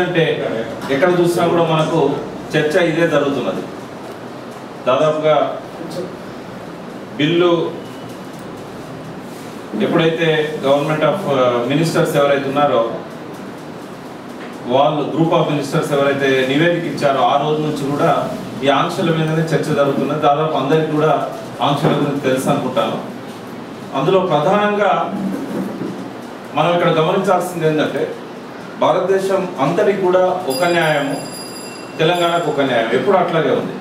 అంటే ఎక్కడ చూసినా కూడా మనకు చర్చ ఇదే జరుగుతున్నది. దాదాపుగా బిల్లు ఎప్పుడైతే గవర్నమెంట్ ఆఫ్ మినిస్టర్స్ ఎవరైతే ఉన్నారో వాళ్ళు గ్రూప్ ఆఫ్ మినిస్టర్స్ ఎవరైతే నివేదిక ఇచ్చారో ఆ రోజు నుంచి కూడా ఈ ఆంక్షల మీదనే చర్చ జరుగుతున్నది. దాదాపు అందరికీ కూడా ఆంక్షల గురించి తెలుసు అనుకుంటాను. అందులో ప్రధానంగా మనం ఇక్కడ గమనించాల్సింది ఏంటంటే భారతదేశం అంతటికి కూడా ఒక న్యాయము, తెలంగాణకు ఒక న్యాయం ఎప్పుడు అట్లాగే ఉంది.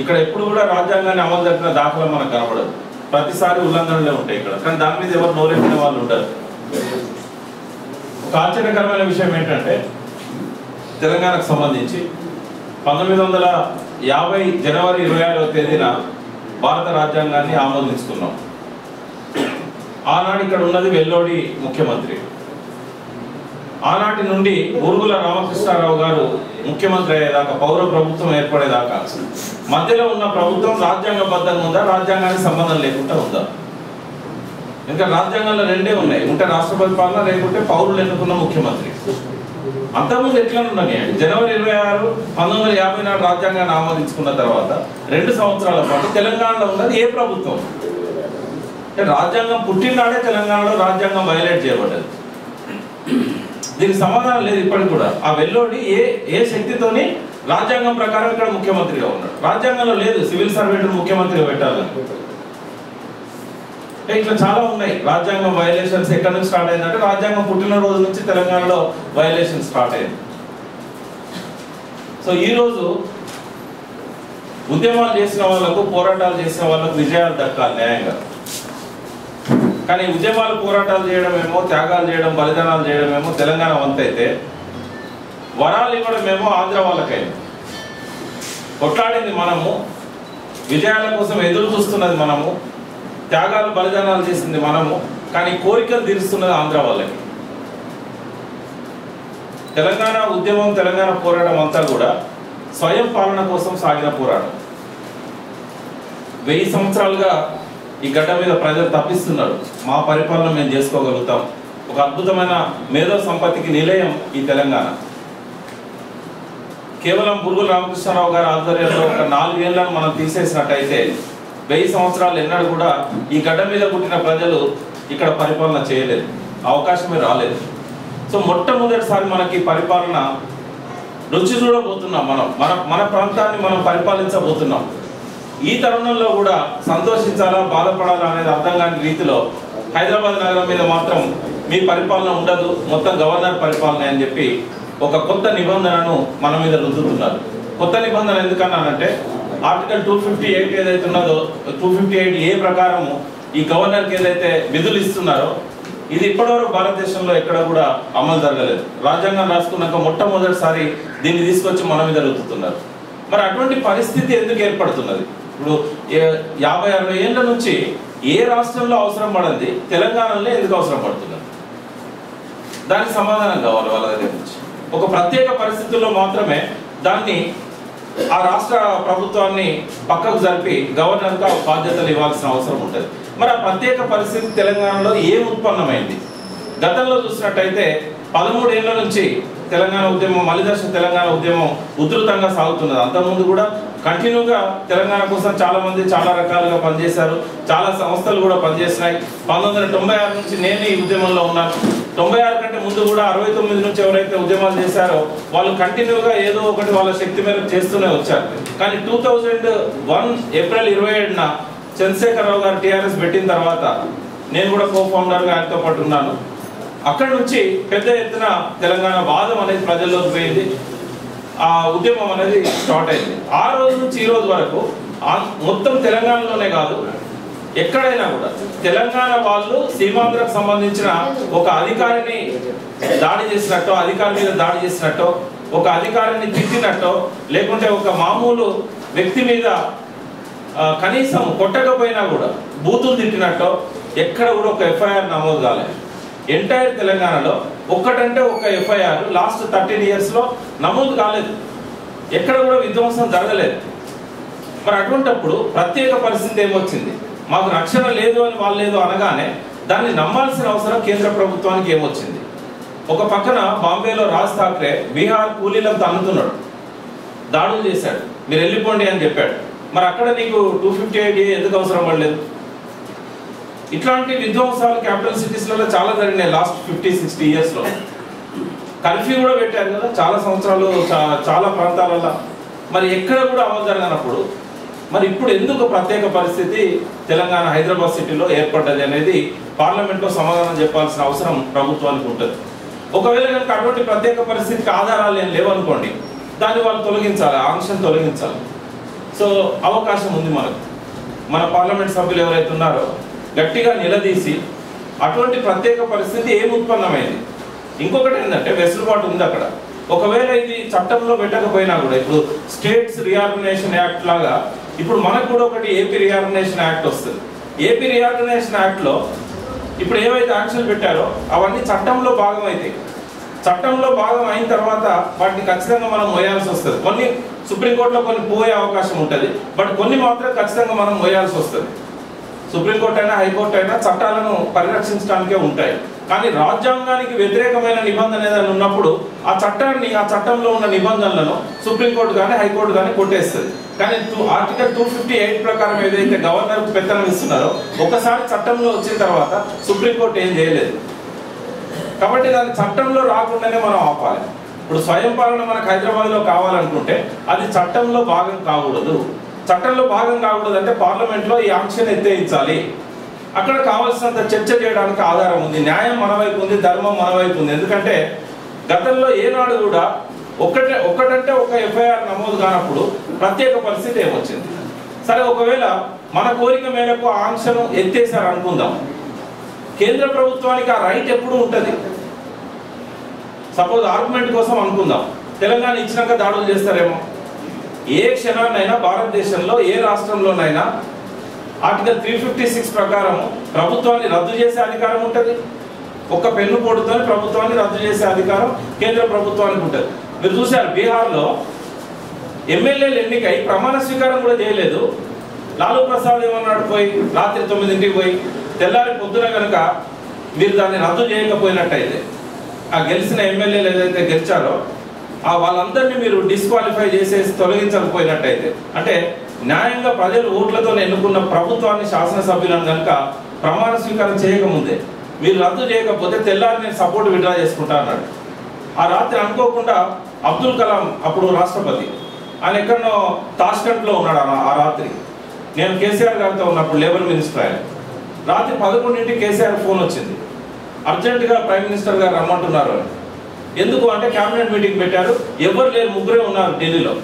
ఇక్కడ ఎప్పుడు కూడా రాజ్యాంగాన్ని అమలు జరిపిన దాఖలా మనకు కనబడదు. ప్రతిసారి ఉల్లంఘనలే ఉంటాయి ఇక్కడ, కానీ దాని మీద ఎవరు నోరెత్తిన వాళ్ళు ఉంటారు. ఒక ఆశ్చర్యకరమైన విషయం ఏంటంటే తెలంగాణకు సంబంధించి 1950 జనవరి 26వ తేదీన భారత రాజ్యాంగాన్ని ఆమోదించుకున్నాం. ఆనాడు ఇక్కడ ఉన్నది వెల్లోడి ముఖ్యమంత్రి. ఆనాటి నుండి బూరుగుల రామకృష్ణారావు గారు ముఖ్యమంత్రి అయ్యేదాకా, పౌర ప్రభుత్వం ఏర్పడేదాకా మధ్యలో ఉన్న ప్రభుత్వం రాజ్యాంగబద్ధంగా ఉందా, రాజ్యాంగానికి సంబంధం లేకుండా ఉందా? ఇంకా రాజ్యాంగంలో రెండే ఉన్నాయి, ఉంటే రాష్ట్రపతి పాలన, లేకుంటే పౌరులు ఎన్నుకున్న ముఖ్యమంత్రి. అంతకుముందు ఎట్లా ఉన్నాయి? జనవరి 26, 1950 నాడు రాజ్యాంగాన్ని ఆమోదించుకున్న తర్వాత 2 సంవత్సరాల పాటు తెలంగాణలో ఉన్నది ఏ ప్రభుత్వం? రాజ్యాంగం పుట్టినాడే తెలంగాణలో రాజ్యాంగం వైలేట్ చేయబడ్డది. దీనికి సమాధానం లేదు ఇప్పటికి కూడా. ఆ వెల్లోడి ఏ శక్తితోని రాజ్యాంగం ప్రకారం ఇక్కడ ముఖ్యమంత్రిగా ఉన్నాడు? రాజ్యాంగంలో లేదు సివిల్ సర్వెంట్ ముఖ్యమంత్రిగా పెట్టాలని. ఇట్లా చాలా ఉన్నాయి రాజ్యాంగం వైలేషన్స్. ఎక్కడి నుంచి స్టార్ట్ అయిందంటే రాజ్యాంగం పుట్టిన రోజు నుంచి తెలంగాణలో వైలేషన్ స్టార్ట్ అయింది. సో ఈరోజు ఉద్యమాలు చేసిన వాళ్ళకు, పోరాటాలు చేసిన వాళ్ళకు విజయాలు దక్కాలి న్యాయంగా. కానీ ఉద్యమాలు, పోరాటాలు చేయడమేమో, త్యాగాలు చేయడం, బలిదానాలు చేయడమేమో తెలంగాణ వంతైతే, వరాలు ఇవ్వడమేమో ఆంధ్ర వాళ్ళకైంది. కొట్లాడింది మనము, విజయాల కోసం ఎదురు చూస్తున్నది మనము, త్యాగాలు బలిదానాలు చేసింది మనము, కానీ కోరికలు తీరుస్తున్నది ఆంధ్ర వాళ్ళకి. తెలంగాణ ఉద్యమం, తెలంగాణ పోరాటం అంతా కూడా స్వయం పాలన కోసం సాగిన పోరాటం. 1000 సంవత్సరాలుగా ఈ గడ్డ మీద ప్రజలు తప్పిస్తున్నారు. మా పరిపాలన మేము చేసుకోగలుగుతాం. ఒక అద్భుతమైన మేధో సంపత్తికి నిలయం ఈ తెలంగాణ. కేవలం బూరుగుల రామకృష్ణారావు గారి ఆధ్వర్యంలో ఒక 4 ఏళ్లను మనం తీసేసినట్టయితే 1000 సంవత్సరాలు ఎన్నడూ కూడా ఈ గడ్డ మీద పుట్టిన ప్రజలు ఇక్కడ పరిపాలన చేయలేదు, అవకాశమే రాలేదు. సో మొట్టమొదటిసారి మనకి పరిపాలన రుచి చూడబోతున్నాం. మన ప్రాంతాన్ని మనం పరిపాలించబోతున్నాం. ఈ తరుణంలో కూడా సంతోషించాలా, బాధపడాలా అనేది అర్థం కాని రీతిలో హైదరాబాద్ నగరం మీద మాత్రం మీ పరిపాలన ఉండదు, మొత్తం గవర్నర్ పరిపాలన అని చెప్పి ఒక కొత్త నిబంధనను మన మీద రుద్దుతున్నారు. కొత్త నిబంధన ఎందుకన్నానంటే ఆర్టికల్ 258 ఏదైతే ఉన్నదో, 258A ప్రకారము ఈ గవర్నర్కి ఏదైతే విధులు ఇస్తున్నారో ఇది ఇప్పటివరకు భారతదేశంలో ఎక్కడ కూడా అమలు జరగలేదు. రాజ్యాంగం రాసుకున్నాక మొట్టమొదటిసారి దీన్ని తీసుకొచ్చి మన మీద రుద్దుతున్నారు. మరి అటువంటి పరిస్థితి ఎందుకు ఏర్పడుతున్నది? ఇప్పుడు 50-60 ఏళ్ల నుంచి ఏ రాష్ట్రంలో అవసరం పడింది, తెలంగాణలో ఎందుకు అవసరం పడుతున్నది? దానికి సమాధానం కావాలి వాళ్ళ దగ్గర నుంచి. ఒక ప్రత్యేక పరిస్థితుల్లో మాత్రమే దాన్ని, ఆ రాష్ట్ర ప్రభుత్వాన్ని పక్కకు జరిపి గవర్నర్గా బాధ్యతలు ఇవ్వాల్సిన అవసరం ఉంటుంది. మరి ఆ ప్రత్యేక పరిస్థితి తెలంగాణలో ఏం ఉత్పన్నమైంది? గతంలో చూసినట్టయితే 13 ఏళ్ల నుంచి తెలంగాణ ఉద్యమం, మలిదశ తెలంగాణ ఉద్యమం ఉధృతంగా సాగుతున్నది. అంతకుముందు కూడా కంటిన్యూగా తెలంగాణ కోసం చాలా మంది చాలా రకాలుగా పనిచేశారు, చాలా సంస్థలు కూడా పనిచేసినాయి. 1996 నుంచి నేను ఈ ఉద్యమంలో ఉన్నాను. 96 కంటే ముందు కూడా 69 నుంచి ఎవరైతే ఉద్యమాలు చేశారో వాళ్ళు కంటిన్యూగా ఏదో ఒకటి వాళ్ళ శక్తి మేరకు చేస్తూనే వచ్చారు. కానీ 2001 ఏప్రిల్ 27న చంద్రశేఖరరావు గారు టీఆర్ఎస్ పెట్టిన తర్వాత నేను కూడా కో-ఫౌండర్గా ఆయనతో పాటు ఉన్నాను. అక్కడి నుంచి పెద్ద ఎత్తున తెలంగాణ వాదం అనేది ప్రజల్లోకి పోయింది. ఆ ఉద్యమం అనేది స్టార్ట్ అయింది. ఆ రోజు నుంచి ఈ రోజు వరకు మొత్తం తెలంగాణలోనే కాదు, ఎక్కడైనా కూడా తెలంగాణ వాళ్ళు సీమాంధ్రకు సంబంధించిన ఒక అధికారిని దాడి చేసినట్టో, అధికారి మీద దాడి చేసినట్టో, ఒక అధికారిని తిట్టినట్టో, లేకుంటే ఒక మామూలు వ్యక్తి మీద కనీసం కొట్టకపోయినా కూడా బూతులు తిట్టినట్టో ఎక్కడ కూడా ఒక ఎఫ్ఐఆర్ నమోదు కాలేదు. ఎంటైర్ తెలంగాణలో ఒక్కటంటే ఒక ఎఫ్ఐఆర్ లాస్ట్ 13 yearsలో నమోదు కాలేదు. ఎక్కడ కూడా విధ్వంసం జరగలేదు. మరి అటువంటిప్పుడు ప్రత్యేక పరిస్థితి ఏమొచ్చింది? మాకు రక్షణ లేదు అని వాళ్ళు లేదు అనగానే దాన్ని నమ్మాల్సిన అవసరం కేంద్ర ప్రభుత్వానికి ఏమొచ్చింది? ఒక పక్కన బాంబేలో రాజ్ ఠాక్రే బీహార్ కూలీలకు తన్నుతున్నాడు, దాడులు చేశాడు, మీరు వెళ్ళిపోండి అని చెప్పాడు. మరి అక్కడ నీకు 258A ఎందుకు అవసరం పడలేదు? ఇట్లాంటి విధ్వంసాలు క్యాపిటల్ సిటీస్లలో చాలా జరిగినాయి లాస్ట్ 50-60 ఇయర్స్లో. కర్ఫ్యూ కూడా పెట్టారు కదా చాలా సంవత్సరాలు చాలా ప్రాంతాలలో. మరి ఎక్కడ కూడా అమలు జరగనప్పుడు మరి ఇప్పుడు ఎందుకు ప్రత్యేక పరిస్థితి తెలంగాణ హైదరాబాద్ సిటీలో ఏర్పడ్డది అనేది పార్లమెంట్లో సమాధానం చెప్పాల్సిన అవసరం ప్రభుత్వానికి ఉంటుంది. ఒకవేళ కనుక అటువంటి ప్రత్యేక పరిస్థితికి ఆధారాలు ఏం లేవనుకోండి, దాన్ని వాళ్ళు తొలగించాలి, ఆంక్షను తొలగించాలి. సో అవకాశం ఉంది మనకు. మన పార్లమెంట్ సభ్యులు ఎవరైతే ఉన్నారో గట్టిగా నిలదీసి అటువంటి ప్రత్యేక పరిస్థితి ఏం ఉత్పన్నమైంది. ఇంకొకటి ఏంటంటే వెసులుబాటు ఉంది అక్కడ. ఒకవేళ ఇది చట్టంలో పెట్టకపోయినా కూడా ఇప్పుడు స్టేట్స్ రీఆర్గనైజేషన్ యాక్ట్ లాగా ఇప్పుడు మనకు కూడా ఒకటి ఏపీ రీఆర్గనైజేషన్ యాక్ట్ వస్తుంది. ఏపీ రీఆర్గనైజేషన్ యాక్ట్లో ఇప్పుడు ఏవైతే యాక్షన్లు పెట్టారో అవన్నీ చట్టంలో భాగం అవుతాయి. చట్టంలో భాగం అయిన తర్వాత వాటిని ఖచ్చితంగా మనం మోయాల్సి వస్తుంది. కొన్ని సుప్రీంకోర్టులో కొన్ని పోయే అవకాశం ఉంటుంది, బట్ కొన్ని మాత్రం ఖచ్చితంగా మనం మోయాల్సి వస్తుంది. సుప్రీంకోర్టు అయినా హైకోర్టు అయినా చట్టాలను పరిరక్షించడానికే ఉంటాయి. కానీ రాజ్యాంగానికి వ్యతిరేకమైన నిబంధన ఏదైనా ఉన్నప్పుడు ఆ చట్టంలో ఉన్న నిబంధనలను సుప్రీంకోర్టు కానీ హైకోర్టు కానీ కొట్టేస్తుంది. కానీ ఆర్టికల్ 258 ప్రకారం ఏదైతే గవర్నర్కు పెత్తనం ఇస్తున్నారో ఒకసారి చట్టంలో వచ్చిన తర్వాత సుప్రీంకోర్టు ఏం చేయలేదు. కాబట్టి దాని చట్టంలో రాకుండానే మనం ఆపాలి. ఇప్పుడు స్వయం పాలన మనకు హైదరాబాద్లో కావాలనుకుంటే అది చట్టంలో భాగం కాకూడదు. చట్టంలో భాగం కాకూడదు అంటే పార్లమెంట్లో ఈ ఆంక్షను ఎత్తేయించాలి. అక్కడ కావాల్సినంత చర్చ చేయడానికి ఆధారం ఉంది, న్యాయం మన వైపు ఉంది, ధర్మం మన వైపు ఉంది. ఎందుకంటే గతంలో ఏనాడు కూడా ఒక్కటంటే ఒక ఎఫ్ఐఆర్ నమోదు కానప్పుడు ప్రత్యేక పరిస్థితి ఏమొచ్చింది. సరే ఒకవేళ మన కోరిక మేరకు ఆ ఆంక్షను ఎత్తేసారు అనుకుందాం, కేంద్ర ప్రభుత్వానికి ఆ రైట్ ఎప్పుడు ఉంటుంది. సపోజ్ ఆర్గ్యుమెంట్ కోసం అనుకుందాం, తెలంగాణ ఇచ్చినాక దాడులు చేస్తారేమో. ఏ క్షణాన్నైనా భారతదేశంలో ఏ రాష్ట్రంలోనైనా ఆర్టికల్ 356 ప్రకారం ప్రభుత్వాన్ని రద్దు చేసే అధికారం ఉంటుంది. ఒక్క పెన్ను పోటుతో ప్రభుత్వాన్ని రద్దు చేసే అధికారం కేంద్ర ప్రభుత్వానికి ఉంటుంది. మీరు చూశారు బీహార్లో ఎమ్మెల్యేలు ఎన్నికై ప్రమాణ స్వీకారం కూడా చేయలేదు. లాలూ ప్రసాద్ ఏమన్నాడు, పోయి రాత్రి 9ంటికి పోయి తెల్లారి పొద్దున కనుక మీరు దాన్ని రద్దు చేయకపోయినట్టయితే ఆ గెలిచిన ఎమ్మెల్యేలు ఏదైతే గెలిచారో వాళ్ళందరినీ మీరు డిస్క్వాలిఫై చేసేసి తొలగించకపోయినట్టయితే, అంటే న్యాయంగా ప్రజలు ఓట్లతో ఎన్నుకున్న ప్రభుత్వాన్ని శాసనసభ్యులను కనుక ప్రమాణ స్వీకారం చేయకముందే మీరు రద్దు చేయకపోతే తెల్లారి నేను సపోర్ట్ విత్డ్రా చేసుకుంటా అన్నాడు. ఆ రాత్రి అనుకోకుండా అబ్దుల్ కలాం అప్పుడు రాష్ట్రపతి ఆయన ఎక్కడో తాష్కంట్లో ఉన్నాడు. ఆ రాత్రి నేను కేసీఆర్ గారితో ఉన్నప్పుడు లేబర్ మినిస్టర్ ఆయన. రాత్రి 11ంటికి కేసీఆర్ ఫోన్ వచ్చింది, అర్జెంటుగా ప్రైమ్ మినిస్టర్ గారు రమ్మంటున్నారు అని. ఎందుకు అంటే క్యాబినెట్ మీటింగ్ పెట్టారు, ఎవరు లేరు, ముగ్గురే ఉన్నారు ఢిల్లీలో.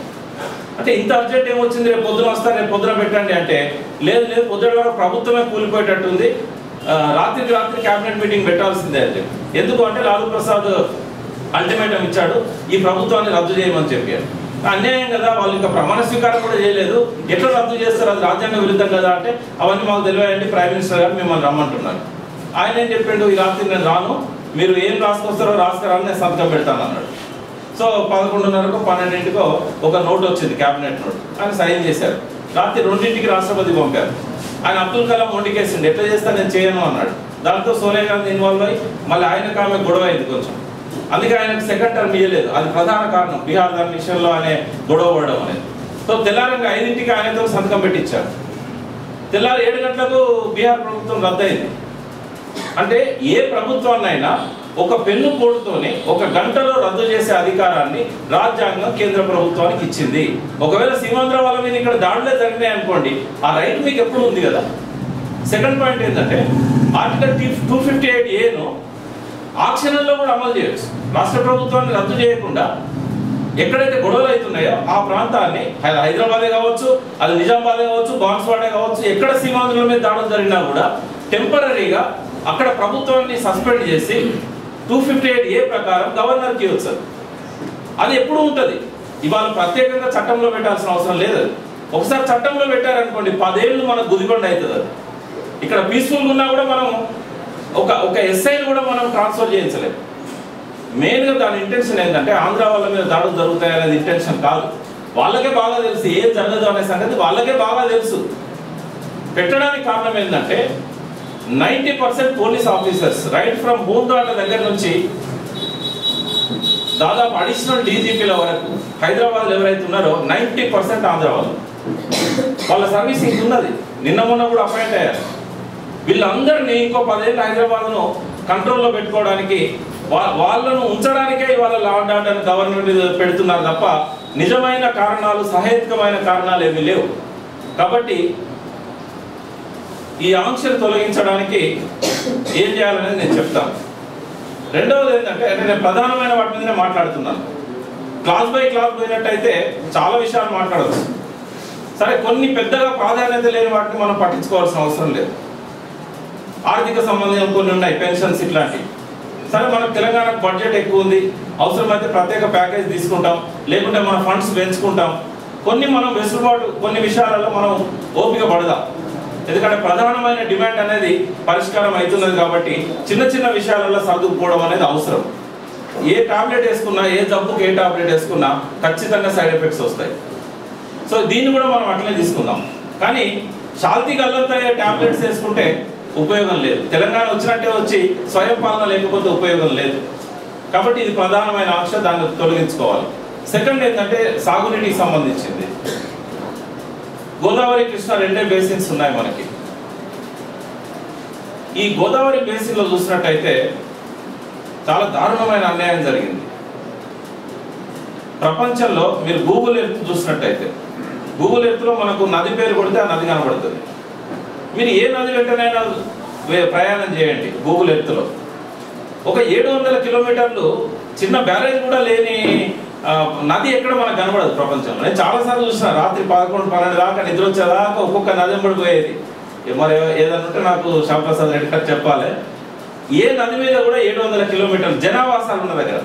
అంటే ఇంత అర్జెంట్ ఏమొచ్చింది, రేపు పొద్దున వస్తారు, రేపు పొద్దున పెట్టండి అంటే లేదు పొద్దున వరకు ప్రభుత్వమే కూలిపోయేటట్టుంది, రాత్రికి రాత్రి క్యాబినెట్ మీటింగ్ పెట్టాల్సిందే అంటే. ఎందుకు అంటే లాలూ ప్రసాద్ అల్టిమేటం ఇచ్చాడు, ఈ ప్రభుత్వాన్ని రద్దు చేయమని చెప్పారు. అన్యాయం కదా, వాళ్ళు ఇంకా ప్రమాణ స్వీకారం కూడా చేయలేదు, ఎట్లా రద్దు చేస్తారు, అది రాజ్యాంగ విరుద్ధం కదా అంటే అవన్నీ మాకు తెలియదండి, ప్రైమ్ మినిస్టర్ గారు మిమ్మల్ని రమ్మంటున్నారు. ఆయన ఏం చెప్పిండు, ఈ రాత్రి నేను రాను, మీరు ఏం రాసుకొస్తారో రాసుకురాని నేను సంతకం పెడతాను అన్నాడు. సో 11:30కో 12ంటికో ఒక నోట్ వచ్చింది, క్యాబినెట్ నోట్. ఆయన సైన్ చేశారు. రాత్రి 2ంటికి రాష్ట్రపతి పంపారు. ఆయన అబ్దుల్ కలాం మొండికేసిండు, ఎట్లా చేస్తా నేను చేయను అన్నాడు. దాంతో సోనియా గాంధీ ఇన్వాల్వ్ అయ్యి మళ్ళీ ఆయనకు ఆమె గొడవ అయింది కొంచెం. అందుకే ఆయనకు సెకండ్ టర్మ్ ఇవ్వలేదు. అది ప్రధాన కారణం, బీహార్ దాని విషయంలో ఆయన గొడవ పడడం అనేది. సో తెల్లారంగా 5ంటికి ఆయనతో సంతకం పెట్టించారు. తెల్లారి 7 గంటలకు బీహార్ ప్రభుత్వం రద్దయింది. అంటే ఏ ప్రభుత్వాన్నైనా ఒక పెన్ను పోటుతోనే 1 గంటలో రద్దు చేసే అధికారాన్ని రాజ్యాంగం కేంద్ర ప్రభుత్వానికి ఇచ్చింది. ఒకవేళ సీమాంధ్ర వాళ్ళ మీద ఇక్కడ దాడులే జరిగినాయి అనుకోండి, ఆ రైట్ మీకు ఎప్పుడు ఉంది కదా. సెకండ్ పాయింట్ ఏంటంటే ఆర్టికల్ 258A ఆ క్షణంలో కూడా అమలు చేయొచ్చు. రాష్ట్ర ప్రభుత్వాన్ని రద్దు చేయకుండా ఎక్కడైతే గొడవలు అవుతున్నాయో ఆ ప్రాంతాన్ని, హైదరాబాదే కావచ్చు, అది నిజామాబాదే కావచ్చు, బాన్స్వాడే కావచ్చు, ఎక్కడ సీమాంధ్రుల మీద దాడులు జరిగినా కూడా టెంపరీగా అక్కడ ప్రభుత్వాన్ని సస్పెండ్ చేసి 258A ప్రకారం గవర్నర్కి ఇవ్వచ్చు. అది ఎప్పుడు ఉంటుంది. ఇవాళ ప్రత్యేకంగా చట్టంలో పెట్టాల్సిన అవసరం లేదు. ఒకసారి చట్టంలో పెట్టారనుకోండి 10 ఏళ్ళు మనకు గుదిబండ అవుతుంది. అది ఇక్కడ పీస్ఫుల్గా ఉన్నా కూడా మనం ఒక ఎస్ఐని కూడా మనం ట్రాన్స్ఫర్ చేయించలేము. మెయిన్గా దాని ఇంటెన్షన్ ఏంటంటే ఆంధ్ర వాళ్ళ మీద దాడులు జరుగుతాయి అనేది ఇంటెన్షన్ కాదు. వాళ్ళకే బాగా తెలుసు ఏం జరగదు అనే సంగతి వాళ్ళకే బాగా తెలుసు. పెట్టడానికి కారణం ఏంటంటే 90% police officers right from home guard దగ్గర నుంచి దాదాపు అడిషనల్ డీజీపీల వరకు హైదరాబాద్లో ఎవరైతే ఉన్నారో 90% ఆంధ్ర వాళ్ళు. వాళ్ళ సర్వీసింగ్ ఉన్నది. నిన్న మొన్న కూడా అపాయింట్ అయ్యారు. వీళ్ళందరినీ ఇంకో 10 ఏళ్ళు హైదరాబాద్ను కంట్రోల్లో పెట్టుకోవడానికి వాళ్ళను ఉంచడానికే ఇవాళ లా అండ్ ఆర్డర్ గవర్నర్ మీద పెడుతున్నారు తప్ప నిజమైన కారణాలు, సహేతుకమైన కారణాలు ఏమీ లేవు. కాబట్టి ఈ ఆంక్షలు తొలగించడానికి ఏం చేయాలనేది నేను చెప్తాను. రెండవది ఏంటంటే నేను ప్రధానమైన వాటి మీదనే మాట్లాడుతున్నాను. క్లాస్ బై క్లాస్ పోయినట్టయితే చాలా విషయాలు మాట్లాడవచ్చు. సరే, కొన్ని పెద్దగా ప్రాధాన్యత లేని వాటిని మనం పట్టించుకోవాల్సిన అవసరం లేదు. ఆర్థిక సంబంధం కొన్ని ఉన్నాయి, పెన్షన్స్ ఇట్లాంటివి. సరే, మనకు తెలంగాణకు బడ్జెట్ ఎక్కువ ఉంది, అవసరమైతే ప్రత్యేక ప్యాకేజ్ తీసుకుంటాం, లేకుంటే మన ఫండ్స్ పెంచుకుంటాం. కొన్ని మనం వెసులుబాటు, కొన్ని విషయాలలో మనం ఓపిక పడదాం. ఎందుకంటే ప్రధానమైన డిమాండ్ అనేది పరిష్కారం అవుతున్నది కాబట్టి చిన్న చిన్న విషయాలలో సర్దుకుపోవడం అనేది అవసరం. ఏ టాబ్లెట్ వేసుకున్నా, ఏ జబ్బుకి ఏ టాబ్లెట్ వేసుకున్నా ఖచ్చితంగా సైడ్ ఎఫెక్ట్స్ వస్తాయి. సో దీన్ని కూడా మనం అట్లనే తీసుకుందాం. కానీ శాంతి గల్లంతా టాబ్లెట్స్ వేసుకుంటే ఉపయోగం లేదు. తెలంగాణ వచ్చినట్టే వచ్చి స్వయం పాలన లేకపోతే ఉపయోగం లేదు. కాబట్టి ఇది ప్రధానమైన ఆంక్ష, దాన్ని తొలగించుకోవాలి. సెకండ్ ఏంటంటే సాగునీటికి సంబంధించింది. గోదావరి, కృష్ణ రెండే బేసిన్స్ ఉన్నాయి మనకి. ఈ గోదావరి బేసిన్లో చూసినట్టయితే చాలా దారుణమైన అన్యాయం జరిగింది. ప్రపంచంలో మీరు గూగుల్ ఎర్త్ చూసినట్టయితే, గూగుల్ ఎర్త్లో మనకు నది పేరు కొడితే ఆ నది కనబడుతుంది. మీరు ఏ నది వెంటనైనా ప్రయాణం చేయండి గూగుల్ ఎర్త్లో, ఒక 700 కిలోమీటర్లు చిన్న బ్యారేజ్ కూడా లేని నది ఎక్కడ మనకు కనబడదు ప్రపంచంలో. నేను చాలాసార్లు చూసిన, రాత్రి 11-12 దాకా నిద్ర వచ్చేదాకా ఒక్కొక్క నది పడిపోయేది. మరి ఏదన్నా ఉంటే నాకు శ్యామప్రసాద్ రెడ్డి గారు చెప్పాలి. ఏ నది మీద కూడా 700 కిలోమీటర్లు జనావాసాలు ఉన్న దగ్గర,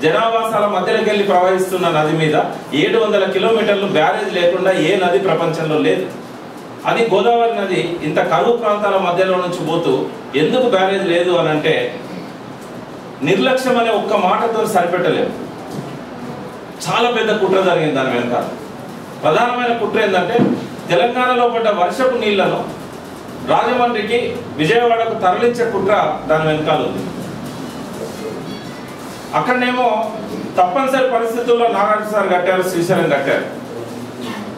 జనావాసాల మధ్యలోకి వెళ్ళి ప్రవహిస్తున్న నది మీద 700 కిలోమీటర్లు బ్యారేజ్ లేకుండా ఏ నది ప్రపంచంలో లేదు. అది గోదావరి నది ఇంత కరువు ప్రాంతాల మధ్యలో నుంచి పోతూ ఎందుకు బ్యారేజ్ లేదు అని అంటే నిర్లక్ష్యం అనే ఒక్క మాటతో సరిపెట్టలేము. చాలా పెద్ద కుట్ర జరిగింది దాని వెనుక. ప్రధానమైన కుట్ర ఏంటంటే తెలంగాణలో పడ్డ వర్షపు నీళ్లను రాజమండ్రికి, విజయవాడకు తరలించే కుట్ర దాని వెనకాల ఉంది. అక్కడనేమో తప్పనిసరి పరిస్థితుల్లో నాగార్జున సార్ కట్టారు, శ్రీశైలం కట్టారు.